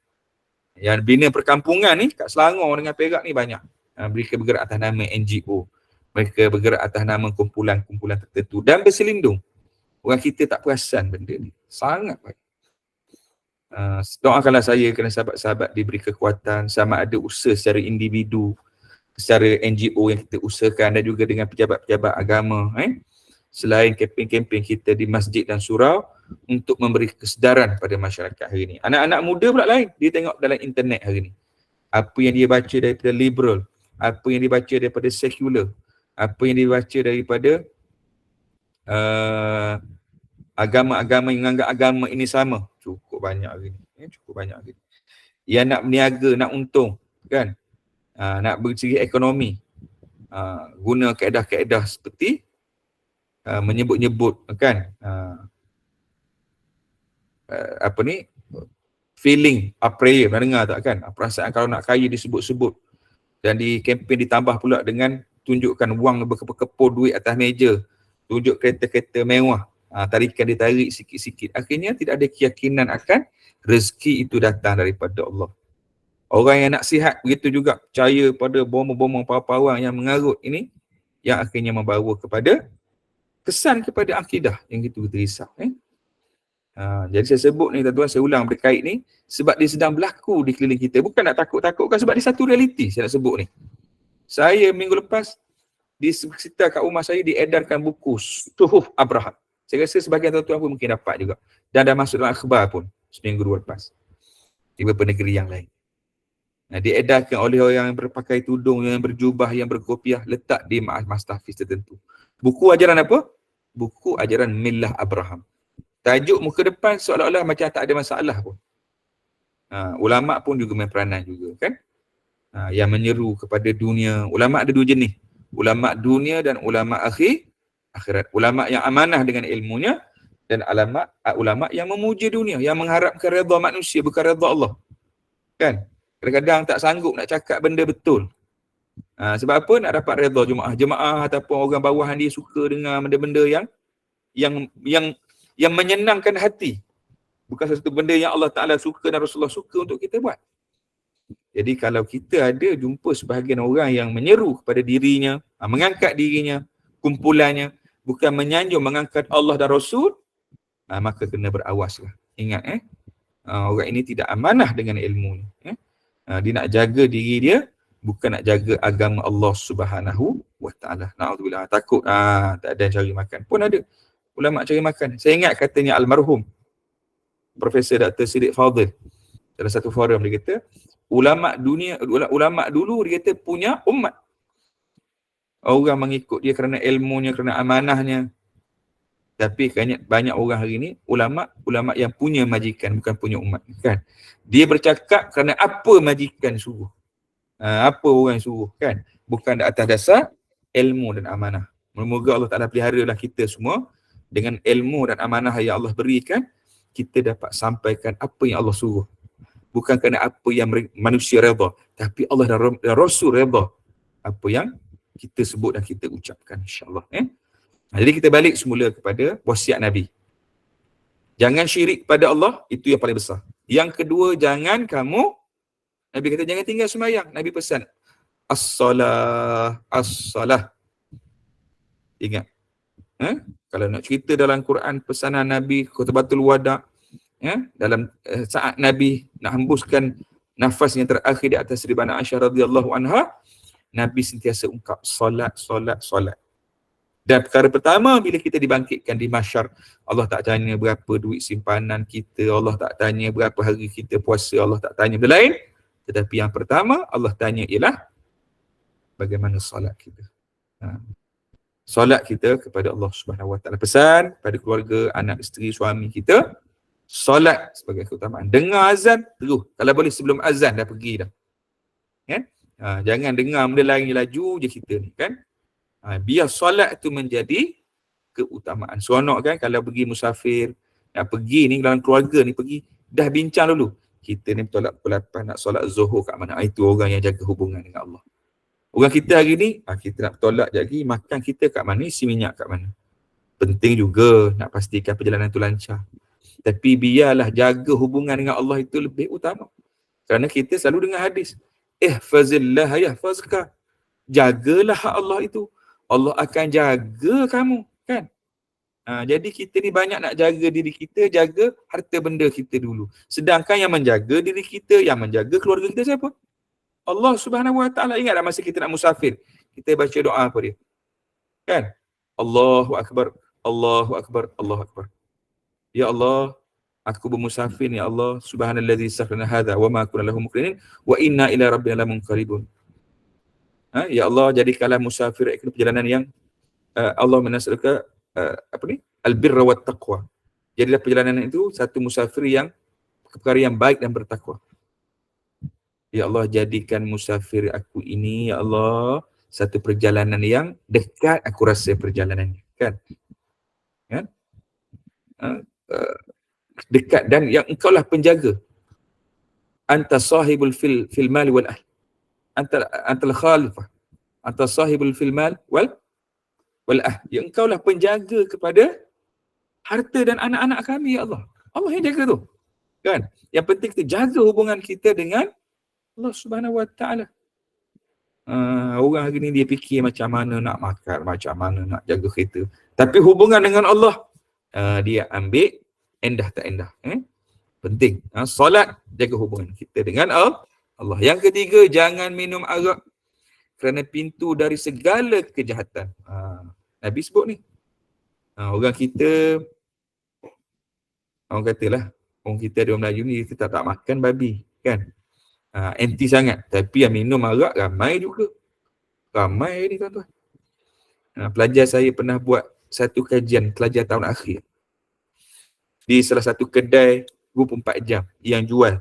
Yang bina perkampungan ni kat Selangor dengan Perak ni banyak. Mereka bergerak atas nama NGO. Mereka bergerak atas nama kumpulan-kumpulan tertentu dan berselindung. Orang kita tak perasan benda ni. Sangat baik. Doakanlah saya kerana sahabat-sahabat diberi kekuatan, sama ada usaha secara individu, secara NGO yang kita usahakan, dan juga dengan pejabat-pejabat agama. Selain kempen-kempen kita di masjid dan surau untuk memberi kesedaran pada masyarakat hari ini. Anak-anak muda pula lain, dia tengok dalam internet hari ini. Apa yang dia baca daripada liberal, apa yang dia baca daripada sekular, apa yang dia baca daripada agama-agama yang menganggap agama ini sama. Cukup banyak hari ini. Cukup banyak hari ini. Yang nak berniaga, nak untung, kan? Nak bersegi ekonomi. Guna kaedah-kaedah seperti menyebut-nyebut, kan, feeling of prayer, pernah dengar tak kan, perasaan kalau nak kaya disebut-sebut, dan di kempen ditambah pula dengan tunjukkan wang berkepul-kepul duit atas meja, tunjuk kereta-kereta mewah, tarikan ditarik sikit-sikit, akhirnya tidak ada keyakinan akan rezeki itu datang daripada Allah. Orang yang nak sihat begitu juga, percaya pada bomba-bomba pawang yang mengarut ini, yang akhirnya membawa kepada kesan kepada akidah yang kita risau. Jadi saya sebut ni tuan-tuan, saya ulang berkait ni sebab dia sedang berlaku di keliling kita. Bukan nak takut-takutkan, sebab dia satu realiti saya nak sebut ni. Saya minggu lepas di sekitar kat rumah saya diedarkan buku Suhuf Abraham. Saya rasa sebahagian tuan-tuan pun mungkin dapat juga. Dan dah masuk dalam akhbar pun seminggu dua lepas. Di beberapa negeri yang lain. Diedarkan oleh orang yang berpakai tudung, yang berjubah, yang berkopiah, letak di mas tahfiz tertentu. Buku ajaran apa? Buku ajaran Millah Abraham. Tajuk muka depan seolah-olah macam tak ada masalah pun. Ulama pun juga main peranan juga kan. Yang menyeru kepada dunia. Ulama ada dua jenis. Ulama dunia dan ulama akhirat. Ulama yang amanah dengan ilmunya dan ulama yang memuja dunia, yang mengharapkan redha manusia bukan redha Allah. Kan? Kadang-kadang tak sanggup nak cakap benda betul. Sebab apa? Nak dapat redha jemaah ataupun orang bawahan dia suka dengar benda-benda yang menyenangkan hati. Bukan sesuatu benda yang Allah Ta'ala suka dan Rasulullah suka untuk kita buat. Jadi kalau kita ada jumpa sebahagian orang yang menyeru kepada dirinya, mengangkat dirinya, kumpulannya, bukan menyanjung mengangkat Allah dan Rasul, maka kena berawaslah. Ingat orang ini tidak amanah dengan ilmu. Dia nak jaga diri dia, bukan nak jaga agama Allah Subhanahu wa Ta'ala. Na'udzubillah. Takut tak ada cari makan. Pun ada ulama cari makan. Saya ingat katanya almarhum Profesor Dr. Siddiq Fadil dalam satu forum, dia kata ulama dulu dia kata punya umat. Orang mengikut dia kerana ilmunya, kerana amanahnya. Tapi banyak orang hari ni ulama yang punya majikan, bukan punya umat, kan? Dia bercakap kerana apa majikan suruh. Apa orang suruh, kan? Bukan atas dasar ilmu dan amanah. Moga Allah Ta'ala peliharalah kita semua dengan ilmu dan amanah yang Allah berikan, kita dapat sampaikan apa yang Allah suruh. Bukan kerana apa yang manusia redha, tapi Allah dan Rasul redha apa yang kita sebut dan kita ucapkan, insya-Allah. Jadi kita balik semula kepada wasiat Nabi. Jangan syirik pada Allah, itu yang paling besar. Yang kedua, Nabi kata jangan tinggal sembahyang. Nabi pesan as-salah. Ingat. Kalau nak cerita dalam Quran pesanan Nabi, khutbatul wada', dalam saat Nabi nak hembuskan nafas yang terakhir di atas Ribana Aisyah radhiyallahu anha, Nabi sentiasa ungkap solat. Dan perkara pertama, bila kita dibangkitkan di mahsyar, Allah tak tanya berapa duit simpanan kita, Allah tak tanya berapa hari kita puasa, Allah tak tanya benda lain. Tetapi yang pertama Allah tanya ialah bagaimana solat kita. Solat kita kepada Allah Subhanahu Wa Taala. Pesan pada keluarga, anak, isteri, suami kita, solat sebagai keutamaan. Dengar azan terus. Kalau boleh sebelum azan dah pergi dah. Kan? Jangan dengar benda lain laju je kita ni, kan? Biar solat tu menjadi keutamaan. Seronok kan kalau pergi musafir, nak pergi ni dalam keluarga ni pergi, dah bincang dulu. Kita ni tolak pukul 8 nak solat zuhur kat mana? Itu orang yang jaga hubungan dengan Allah. Orang kita hari ni, kita nak tolak lagi, makan kita kat mana, isi minyak kat mana. Penting juga nak pastikan perjalanan tu lancar. Tapi biarlah jaga hubungan dengan Allah itu lebih utama. Kerana kita selalu dengar hadis, ihfazillah yahfazka. Jagalah hak Allah itu, Allah akan jaga kamu, kan? Jadi kita ni banyak nak jaga diri kita, jaga harta benda kita dulu. Sedangkan yang menjaga diri kita, yang menjaga keluarga kita siapa? Allah Subhanahu Wa Taala. Ingat tak masa kita nak musafir, kita baca doa apa dia? Kan? Allahu Akbar, Allahu Akbar, Allahu Akbar. Ya Allah, aku bermusafir, ya Allah, subhanallazi sakhkhara hadza wa ma kunna lahu muqrinin wa inna ila rabbina lamunqalibun. Ya Allah, jadikanlah musafir itu perjalanan yang Allah menasraka al-birra wat taqwa. Jadilah perjalanan itu satu musafir yang perkara yang baik dan bertakwa. Ya Allah, jadikan musafir aku ini, ya Allah, satu perjalanan yang dekat aku rasa perjalanannya, kan? Kan? Dekat, dan yang engkaulah penjaga. Anta sahibul fil mal wal ahl. Anta al-khalifah. Anta sahibul fil mal wal ahl. Ya engkaulah penjaga kepada harta dan anak-anak kami, ya Allah. Allah yang jaga tu. Kan? Yang penting kita jaga hubungan kita dengan Allah Subhanahu Wa Taala. Orang hari ni dia fikir macam mana nak makan, macam mana nak jaga kereta. Tapi hubungan dengan Allah, dia ambil endah tak endah. Penting. Solat, jaga hubungan kita dengan Allah. Yang ketiga, jangan minum arak kerana pintu dari segala kejahatan. Nabi sebut ni. Orang kita, orang katalah, orang kita ada orang Melayu ni, kita tak makan babi, kan? Anti sangat. Tapi yang minum arak ramai juga. Ramai ni, tuan-tuan. Pelajar saya pernah buat satu kajian pelajar tahun akhir di salah satu kedai 24 jam yang jual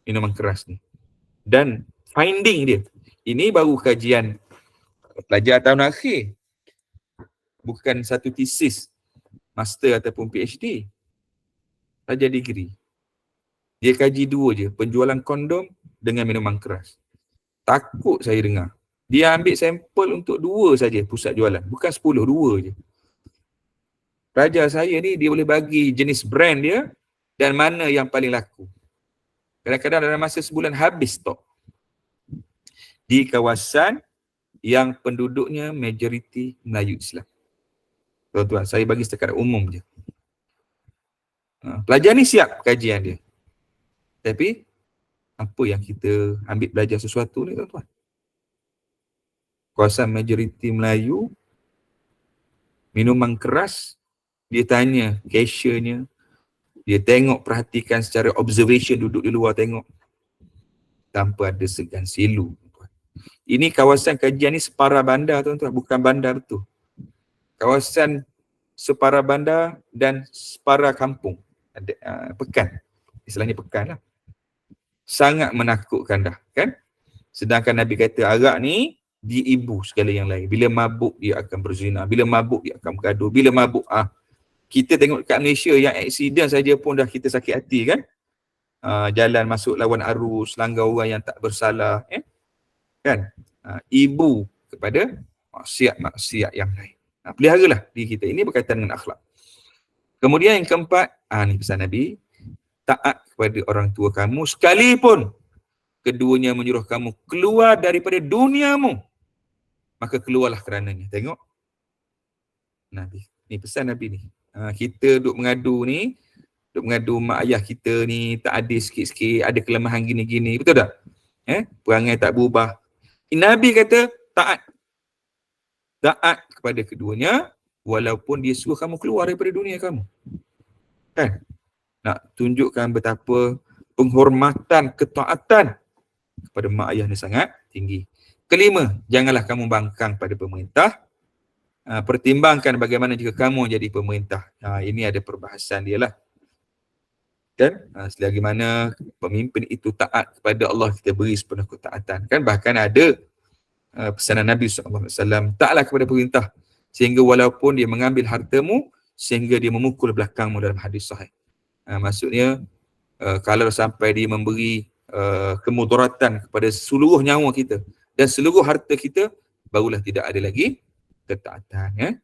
minuman keras ni. Dan finding dia, ini baru kajian pelajar tahun akhir. Bukan satu tesis master ataupun PhD. Pelajar degree. Dia kaji dua je, penjualan kondom dengan minuman keras. Takut saya dengar. Dia ambil sampel untuk 2 saja pusat jualan. Bukan 10, 2 je. Pelajar saya ni dia boleh bagi jenis brand dia dan mana yang paling laku. Kadang-kadang dalam masa sebulan habis stok. Di kawasan yang penduduknya majoriti Melayu Islam. Tuan-tuan, saya bagi setakat umum je. Pelajar ni siap kajian dia. Tapi apa yang kita ambil belajar sesuatu ni, tuan-tuan? Kawasan majoriti Melayu, minuman keras, dia tanya cashiernya, dia tengok, perhatikan secara observation, duduk di luar tengok, tanpa ada segan silu. Ini kawasan kajian ni separa bandar, tuan-tuan, bukan bandar betul. Kawasan separa bandar dan separa kampung, ada pekan, istilahnya pekan lah. Sangat menakutkan dah, kan? Sedangkan Nabi kata arak ni diibu segala yang lain. Bila mabuk dia akan berzina, bila mabuk dia akan bergaduh, bila mabuk kita tengok kat Malaysia yang aksiden saja pun dah kita sakit hati, kan? Jalan masuk lawan arus, langgar orang yang tak bersalah, kan? Ibu kepada maksiat-maksiat yang lain. Peliharalah diri kita. Ini berkaitan dengan akhlak. Kemudian yang keempat, ni pesan Nabi, taat kepada orang tua kamu sekalipun keduanya menyuruh kamu keluar daripada duniamu, maka keluarlah kerananya. Tengok Nabi, ni pesan Nabi ni. Kita duk mengadu ni, duk mengadu mak ayah kita ni tak adil sikit-sikit, ada kelemahan gini-gini, betul tak? Perangai tak berubah. Nabi kata taat kepada keduanya walaupun dia suruh kamu keluar daripada dunia kamu, kan? Nak tunjukkan betapa penghormatan, ketaatan kepada mak ayah ni sangat tinggi. Kelima, janganlah kamu bangkang pada pemerintah. Pertimbangkan bagaimana jika kamu jadi pemerintah. Ini ada perbahasan dia lah, kan? Selagi mana pemimpin itu taat kepada Allah, kita beri sepenuh ketaatan, kan? Bahkan ada pesanan Nabi SAW, taatlah kepada pemerintah sehingga walaupun dia mengambil hartamu, sehingga dia memukul belakangmu, dalam hadis sahih. Maksudnya kalau sampai dia memberi kemudaratan kepada seluruh nyawa kita dan seluruh harta kita, barulah tidak ada lagi ketaatan.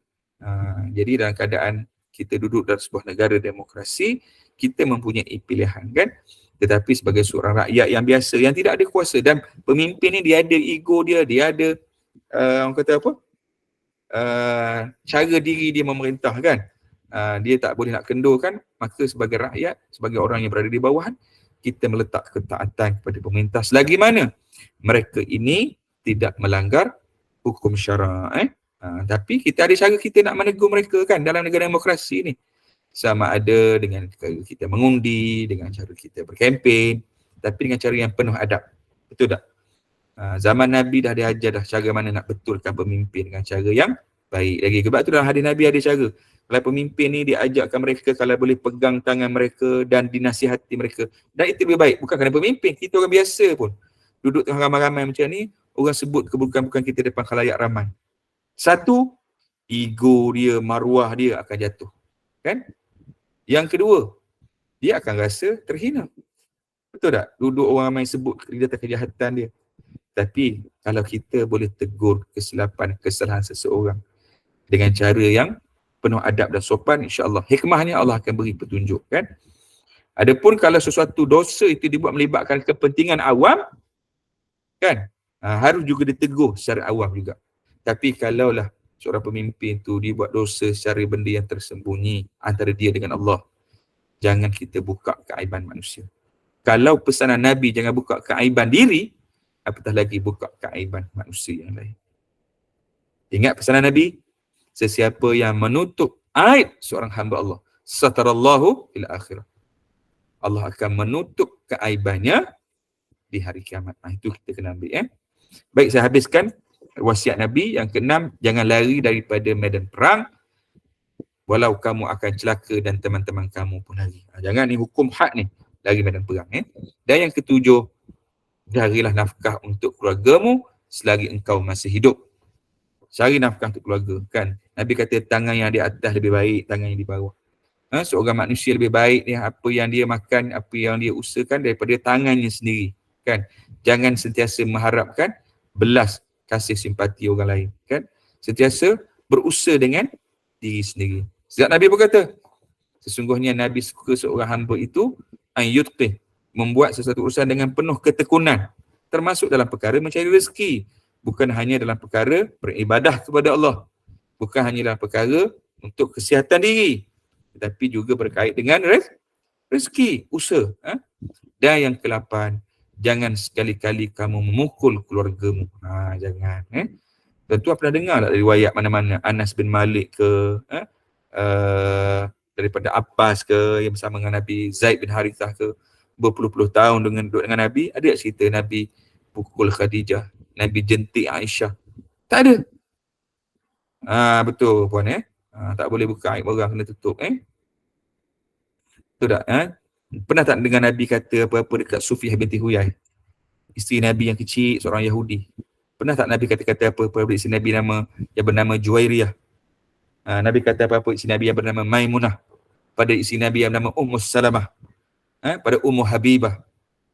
Jadi dalam keadaan kita duduk dalam sebuah negara demokrasi, kita mempunyai pilihan, kan? Tetapi sebagai seorang rakyat yang biasa, yang tidak ada kuasa, dan pemimpin ni dia ada ego dia, dia ada orang kata apa, cara diri dia memerintah, kan? Dia tak boleh nak kendurkan. Maka sebagai rakyat, sebagai orang yang berada di bawahan, kita meletak ketaatan kepada pemerintah selagi mana mereka ini tidak melanggar hukum syarak. Tapi kita ada cara kita nak menegur mereka, kan, dalam negara demokrasi ni. Sama ada dengan kita mengundi, dengan cara kita berkempen, tapi dengan cara yang penuh adab. Betul tak? Zaman Nabi dah diajar dah cara mana nak betulkan pemimpin dengan cara yang baik lagi. Sebab tu dalam hadis Nabi ada cara. Kalau pemimpin ni dia ajakkan mereka, kalau boleh pegang tangan mereka dan dinasihati mereka. Dan itu lebih baik. Bukan kerana pemimpin, kita orang biasa pun duduk tengah ramai-ramai macam ni, orang sebut keburukan-keburukan kita depan khalayak ramai. Satu, ego dia, maruah dia akan jatuh, kan? Yang kedua, dia akan rasa terhina. Betul tak? Duduk orang ramai sebut kejahatan dia. Tapi kalau kita boleh tegur kesilapan, kesalahan seseorang dengan cara yang penuh adab dan sopan, insya-Allah hikmahnya Allah akan beri petunjuk, kan? Adapun kalau sesuatu dosa itu dibuat melibatkan kepentingan awam, kan? Harus juga ditegur secara awam juga. Tapi kalaulah seorang pemimpin tu dibuat dosa secara benda yang tersembunyi antara dia dengan Allah, jangan kita buka keaiban manusia. Kalau pesanan Nabi jangan buka keaiban diri, apatah lagi buka keaiban manusia yang lain. Ingat pesanan Nabi, sesiapa yang menutup aib seorang hamba Allah, satarallahu ila akhirah, Allah akan menutup keaibannya di hari kiamat. Itu kita kena ambil. Baik, saya habiskan wasiat Nabi. Yang keenam, jangan lari daripada medan perang walau kamu akan celaka dan teman-teman kamu pun lari. Jangan, ni hukum had ni. lari medan perang. Dan yang ketujuh, carilah nafkah untuk keluargamu selagi engkau masih hidup. Cari nafkah untuk keluarga, kan? Nabi kata tangan yang di atas lebih baik tangan yang di bawah. Seorang manusia lebih baik dia apa yang dia makan, apa yang dia usahakan daripada tangannya sendiri, kan? Jangan sentiasa mengharapkan belas kasih simpati orang lain, kan? Sentiasa berusaha dengan diri sendiri. Sebab Nabi berkata, sesungguhnya Nabi suka seorang hamba itu yutqih, membuat sesuatu urusan dengan penuh ketekunan, termasuk dalam perkara mencari rezeki, bukan hanya dalam perkara beribadah kepada Allah, bukan hanya dalam perkara untuk kesihatan diri, tetapi juga berkait dengan rezeki, usaha. Dan yang ke-8, jangan sekali-kali kamu memukul keluargamu. Jangan. Tentu pernah dengar tak riwayat mana-mana, Anas bin Malik ke, daripada Abbas ke, yang bersama dengan Nabi, Zaid bin Harithah ke, berpuluh-puluh tahun duduk dengan Nabi, ada tak cerita Nabi pukul Khadijah, Nabi jentik Aisyah? Tak ada. Betul puan. Tak boleh buka aib orang, kena tutup. Betul tak? Pernah tak dengar Nabi kata apa-apa dekat Sufiyah binti Huyai, isteri Nabi yang kecil, seorang Yahudi? Pernah tak Nabi kata-kata apa-apa pada isteri Nabi yang bernama Juwairiyah? Nabi kata apa-apa isteri Nabi yang bernama Maimunah, pada isteri Nabi yang bernama Ummu Salamah, pada Ummu Habibah?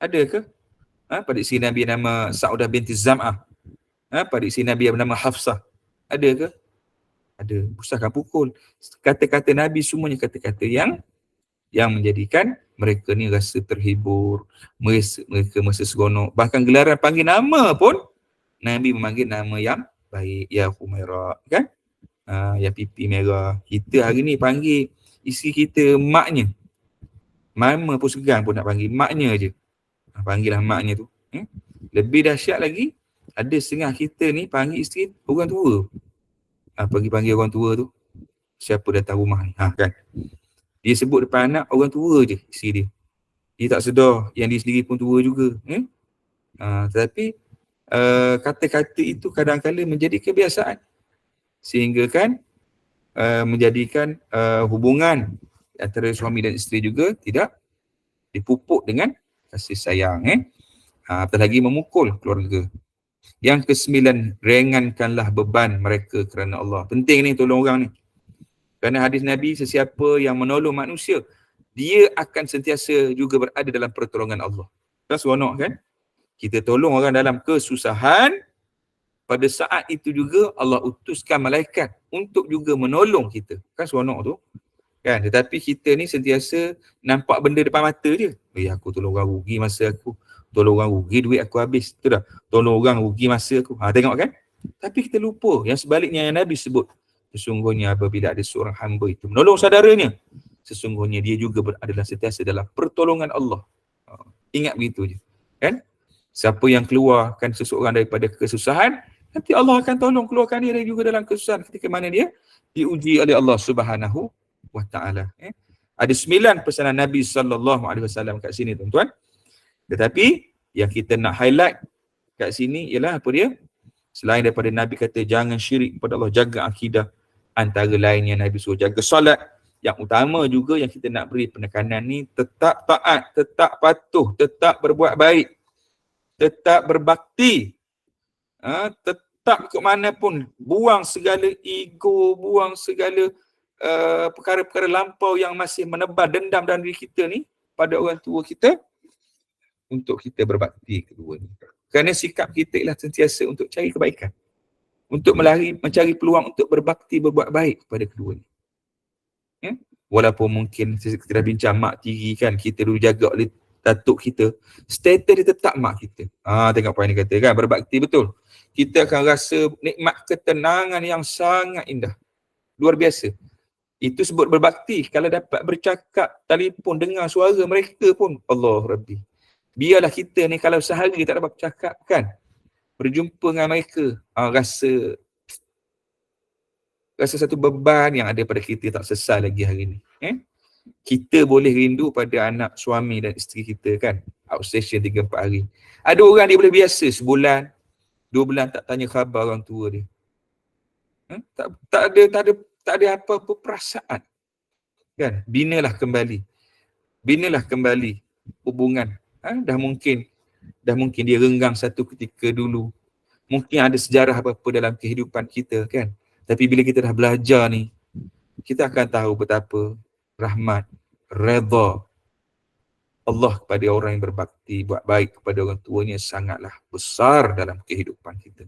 Ada ke? Pada isteri Nabi yang nama Saudah binti Zam'ah, pada isteri Nabi yang bernama Hafsah? Ada ke? Ada. Usahakan pukul. Kata-kata Nabi semuanya kata-kata yang menjadikan mereka ni rasa terhibur, mereka merasa seronok. Bahkan gelaran panggil nama pun Nabi memanggil nama yang baik, ya Humaira, kan? Ya pipi merah. Kita hari ni panggil isteri kita maknya. Mama pun segan pun nak panggil maknya je. Panggillah maknya tu. Lebih dahsyat lagi, ada setengah kita ni panggil isteri orang tua. Panggil orang tua tu, siapa datang rumah ni, kan? Dia sebut depan anak orang tua je isteri dia. Dia tak sedar yang dia sendiri pun tua juga. Tetapi kata-kata itu kadang-kadang menjadi kebiasaan, sehingga kan menjadikan hubungan antara suami dan isteri juga tidak dipupuk dengan kasih sayang. Apatah lagi memukul keluarga. Yang ke-9, ringankanlah beban mereka kerana Allah. Penting ni tolong orang ni. Kerana hadis Nabi, sesiapa yang menolong manusia, dia akan sentiasa juga berada dalam pertolongan Allah. Kan seronok kan? Kita tolong orang dalam kesusahan, pada saat itu juga Allah utuskan malaikat untuk juga menolong kita. Kan seronok tu? Kan? Tetapi kita ni sentiasa nampak benda depan mata je. Aku tolong orang rugi masa aku. Tolong orang rugi duit aku habis. Betul tak? Tolong orang rugi masa aku. Tengok kan? Tapi kita lupa yang sebaliknya yang Nabi sebut. Sesungguhnya apabila ada seorang hamba itu menolong saudaranya, sesungguhnya dia juga berada sentiasa dalam pertolongan Allah. Ingat begitu je. Kan? Siapa yang keluarkan seseorang daripada kesusahan, nanti Allah akan tolong keluarkan dia juga dalam kesusahan ketika mana dia diuji oleh Allah Subhanahu wa ta'ala. Ada 9 pesanan Nabi SAW kat sini tuan-tuan. Tetapi yang kita nak highlight kat sini ialah apa dia? Selain daripada Nabi kata jangan syirik kepada Allah, jaga akidah, antara lainnya Nabi suruh jaga solat. Yang utama juga yang kita nak beri penekanan ni, tetap taat, tetap patuh, tetap berbuat baik, tetap berbakti, tetap ke mana pun, buang segala ego, buang segala perkara-perkara lampau yang masih menebar dendam dalam diri kita ni pada orang tua kita, untuk kita berbakti kedua ni. Kerana sikap kita ialah sentiasa untuk cari kebaikan, untuk mencari peluang untuk berbakti, berbuat baik kepada kedua ni. Walaupun mungkin kita dah bincang mak tiri kan, kita dulu jaga oleh datuk kita, status dia tetap mak kita. Tengok apa yang dia kata kan, berbakti betul. Kita akan rasa nikmat ketenangan yang sangat indah, luar biasa. Itu sebut berbakti. Kalau dapat bercakap, telefon, dengar suara mereka pun, Allah Rabbi. Biarlah kita ni kalau sehari tak dapat bercakap kan, berjumpa dengan mereka, rasa satu beban yang ada pada kita tak selesai lagi hari ni. Kita boleh rindu pada anak, suami dan isteri kita kan, outstation 3-4 hari. Ada orang dia boleh biasa sebulan, 2 bulan tak tanya khabar orang tua dia. Tak ada apa-apa perasaan. Kan? Binalah kembali hubungan. Dah mungkin dia renggang satu ketika dulu. Mungkin ada sejarah apa-apa dalam kehidupan kita kan. Tapi bila kita dah belajar ni, kita akan tahu betapa rahmat, redha Allah kepada orang yang berbakti, buat baik kepada orang tuanya sangatlah besar dalam kehidupan kita.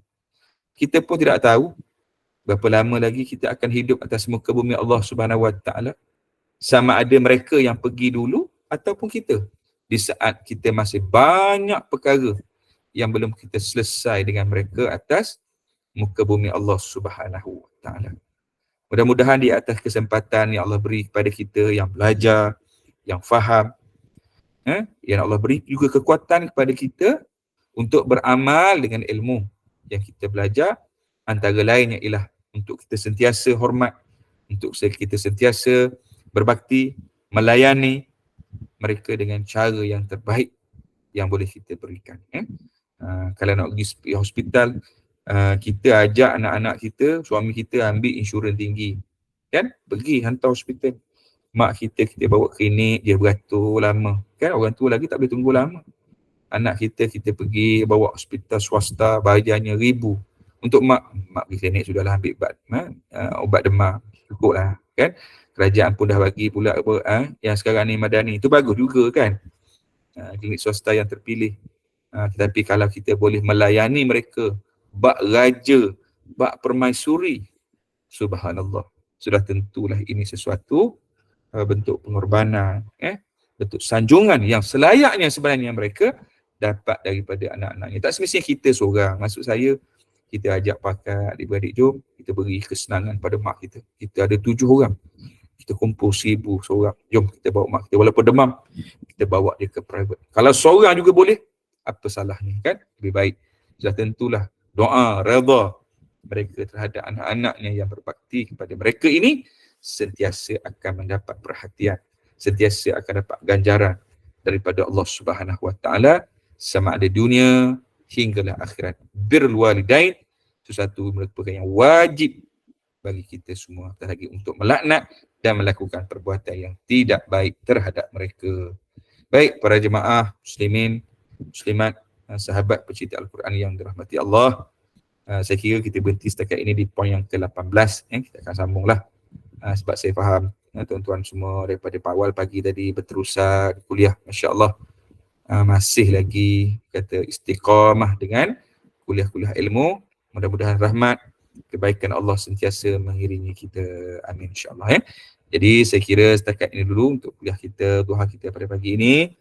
Kita pun tidak tahu berapa lama lagi kita akan hidup atas muka bumi Allah Subhanahu Wa Taala. Sama ada mereka yang pergi dulu ataupun kita. Di saat kita masih banyak perkara yang belum kita selesai dengan mereka atas muka bumi Allah Subhanahu Wa Taala. Mudah-mudahan di atas kesempatan yang Allah beri kepada kita yang belajar, yang faham, yang Allah beri juga kekuatan kepada kita untuk beramal dengan ilmu yang kita belajar, antara lainnya ialah untuk kita sentiasa hormat, untuk kita sentiasa berbakti, melayani mereka dengan cara yang terbaik yang boleh kita berikan. Kalau nak pergi hospital, kita ajak anak-anak kita, suami kita ambil insurans tinggi, kan? Pergi hantar hospital. Mak kita bawa klinik, dia beratur lama, kan? Orang tua lagi tak boleh tunggu lama. Anak kita pergi bawa hospital swasta, bayarnya ribu. Untuk mak pergi klinik sudahlah, ambil obat demam, cukup lah, kan? Kerajaan pun dah bagi pula yang sekarang ni madani, itu bagus juga kan, klinik swasta yang terpilih. Tetapi kalau kita boleh melayani mereka bak raja, bak permaisuri, subhanallah, sudah tentulah ini sesuatu bentuk pengorbanan, bentuk sanjungan yang selayaknya sebenarnya mereka dapat daripada anak-anaknya. Tak semestinya kita seorang. Maksud saya, kita ajak pakat, adik-beradik, jom kita beri kesenangan pada mak kita. Kita ada 7 orang. Kita kumpul 1,000 seorang. Jom kita bawa mak kita. Walaupun demam, kita bawa dia ke private. Kalau seorang juga boleh, apa salahnya, kan? Lebih baik. Sudah tentulah doa, redha mereka terhadap anak-anaknya yang berbakti kepada mereka ini sentiasa akan mendapat perhatian, sentiasa akan dapat ganjaran daripada Allah Subhanahu Wa Taala sama ada dunia hinggalah akhirat. Birrul walidain sesuatu merupakan yang wajib bagi kita semua, terlagi untuk melaknat dan melakukan perbuatan yang tidak baik terhadap mereka. Baik para jemaah muslimin, muslimat, sahabat pecinta Al-Quran yang dirahmati Allah, saya kira kita berhenti setakat ini di poin yang ke-18. Kita akan sambunglah. Sebab saya faham tuan-tuan semua daripada awal pagi tadi berterusan kuliah, masya-Allah, masih lagi kata istiqamah dengan kuliah-kuliah ilmu. Mudah-mudahan rahmat, kebaikan Allah sentiasa mengiringi kita, amin insya-Allah. Jadi saya kira setakat ini dulu untuk kuliah kita, duha kita pada pagi ini.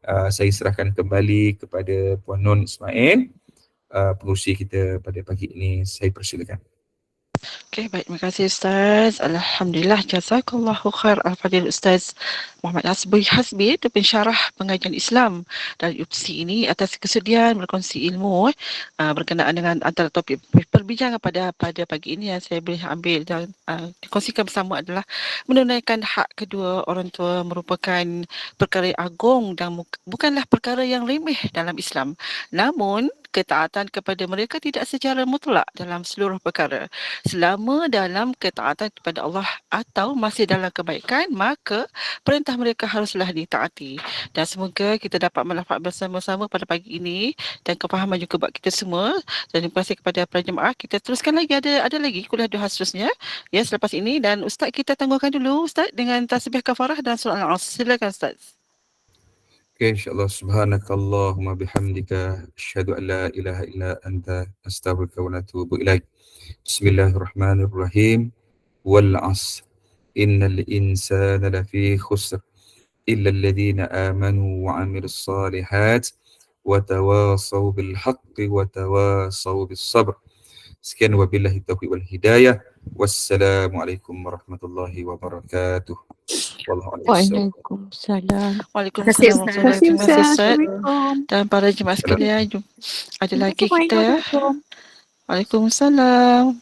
Saya serahkan kembali kepada Puan Nun Ismail, pengurusi kita pada pagi ini. Saya persilakan. Okey, baik. Terima kasih Ustaz. Alhamdulillah, jazakallahu khair al-fadil Ustaz Muhammad Hasbi itu pensyarah pengajian Islam dari UPSI ini atas kesudian berkongsi ilmu berkenaan dengan antara topik perbincangan pada pagi ini yang saya boleh ambil dan dikongsikan bersama adalah menunaikan hak kedua orang tua merupakan perkara yang agung dan bukanlah perkara yang remeh dalam Islam. Namun ketaatan kepada mereka tidak secara mutlak dalam seluruh perkara. Selama dalam ketaatan kepada Allah atau masih dalam kebaikan, maka perintah mereka haruslah ditaati. Dan semoga kita dapat manfaat bersama-sama pada pagi ini dan kefahaman juga buat kita semua. Dan terima kasih kepada para jemaah. Kita teruskan lagi, ada lagi kuliah duha seterusnya ya selepas ini, dan Ustaz kita tangguhkan dulu Ustaz dengan tasbih kafarah dan surah Al-Asr. Silakan Ustaz. Okay, insyaAllah. Subhanakallahumma bihamdika asyhadu an la ilaha illa anta astaghfiruka wa atubu ilaik. Bismillahirrahmanirrahim. Wal 'asr innal insana lafi khusr illa alladhina amanu wa 'amilus solihat wa tawasaw bil haqqi wa tawasaw bis sabr. Sekian, wabillahi taufiq wal hidayah. Wassalamualaikum warahmatullahi wabarakatuh. Waalaikumsalam. Waalaikumsalam warahmatullahi wabarakatuh. Terima kasih Ustaz. Dan para jemaah sekalian, ada lagi kita. Waalaikumsalam.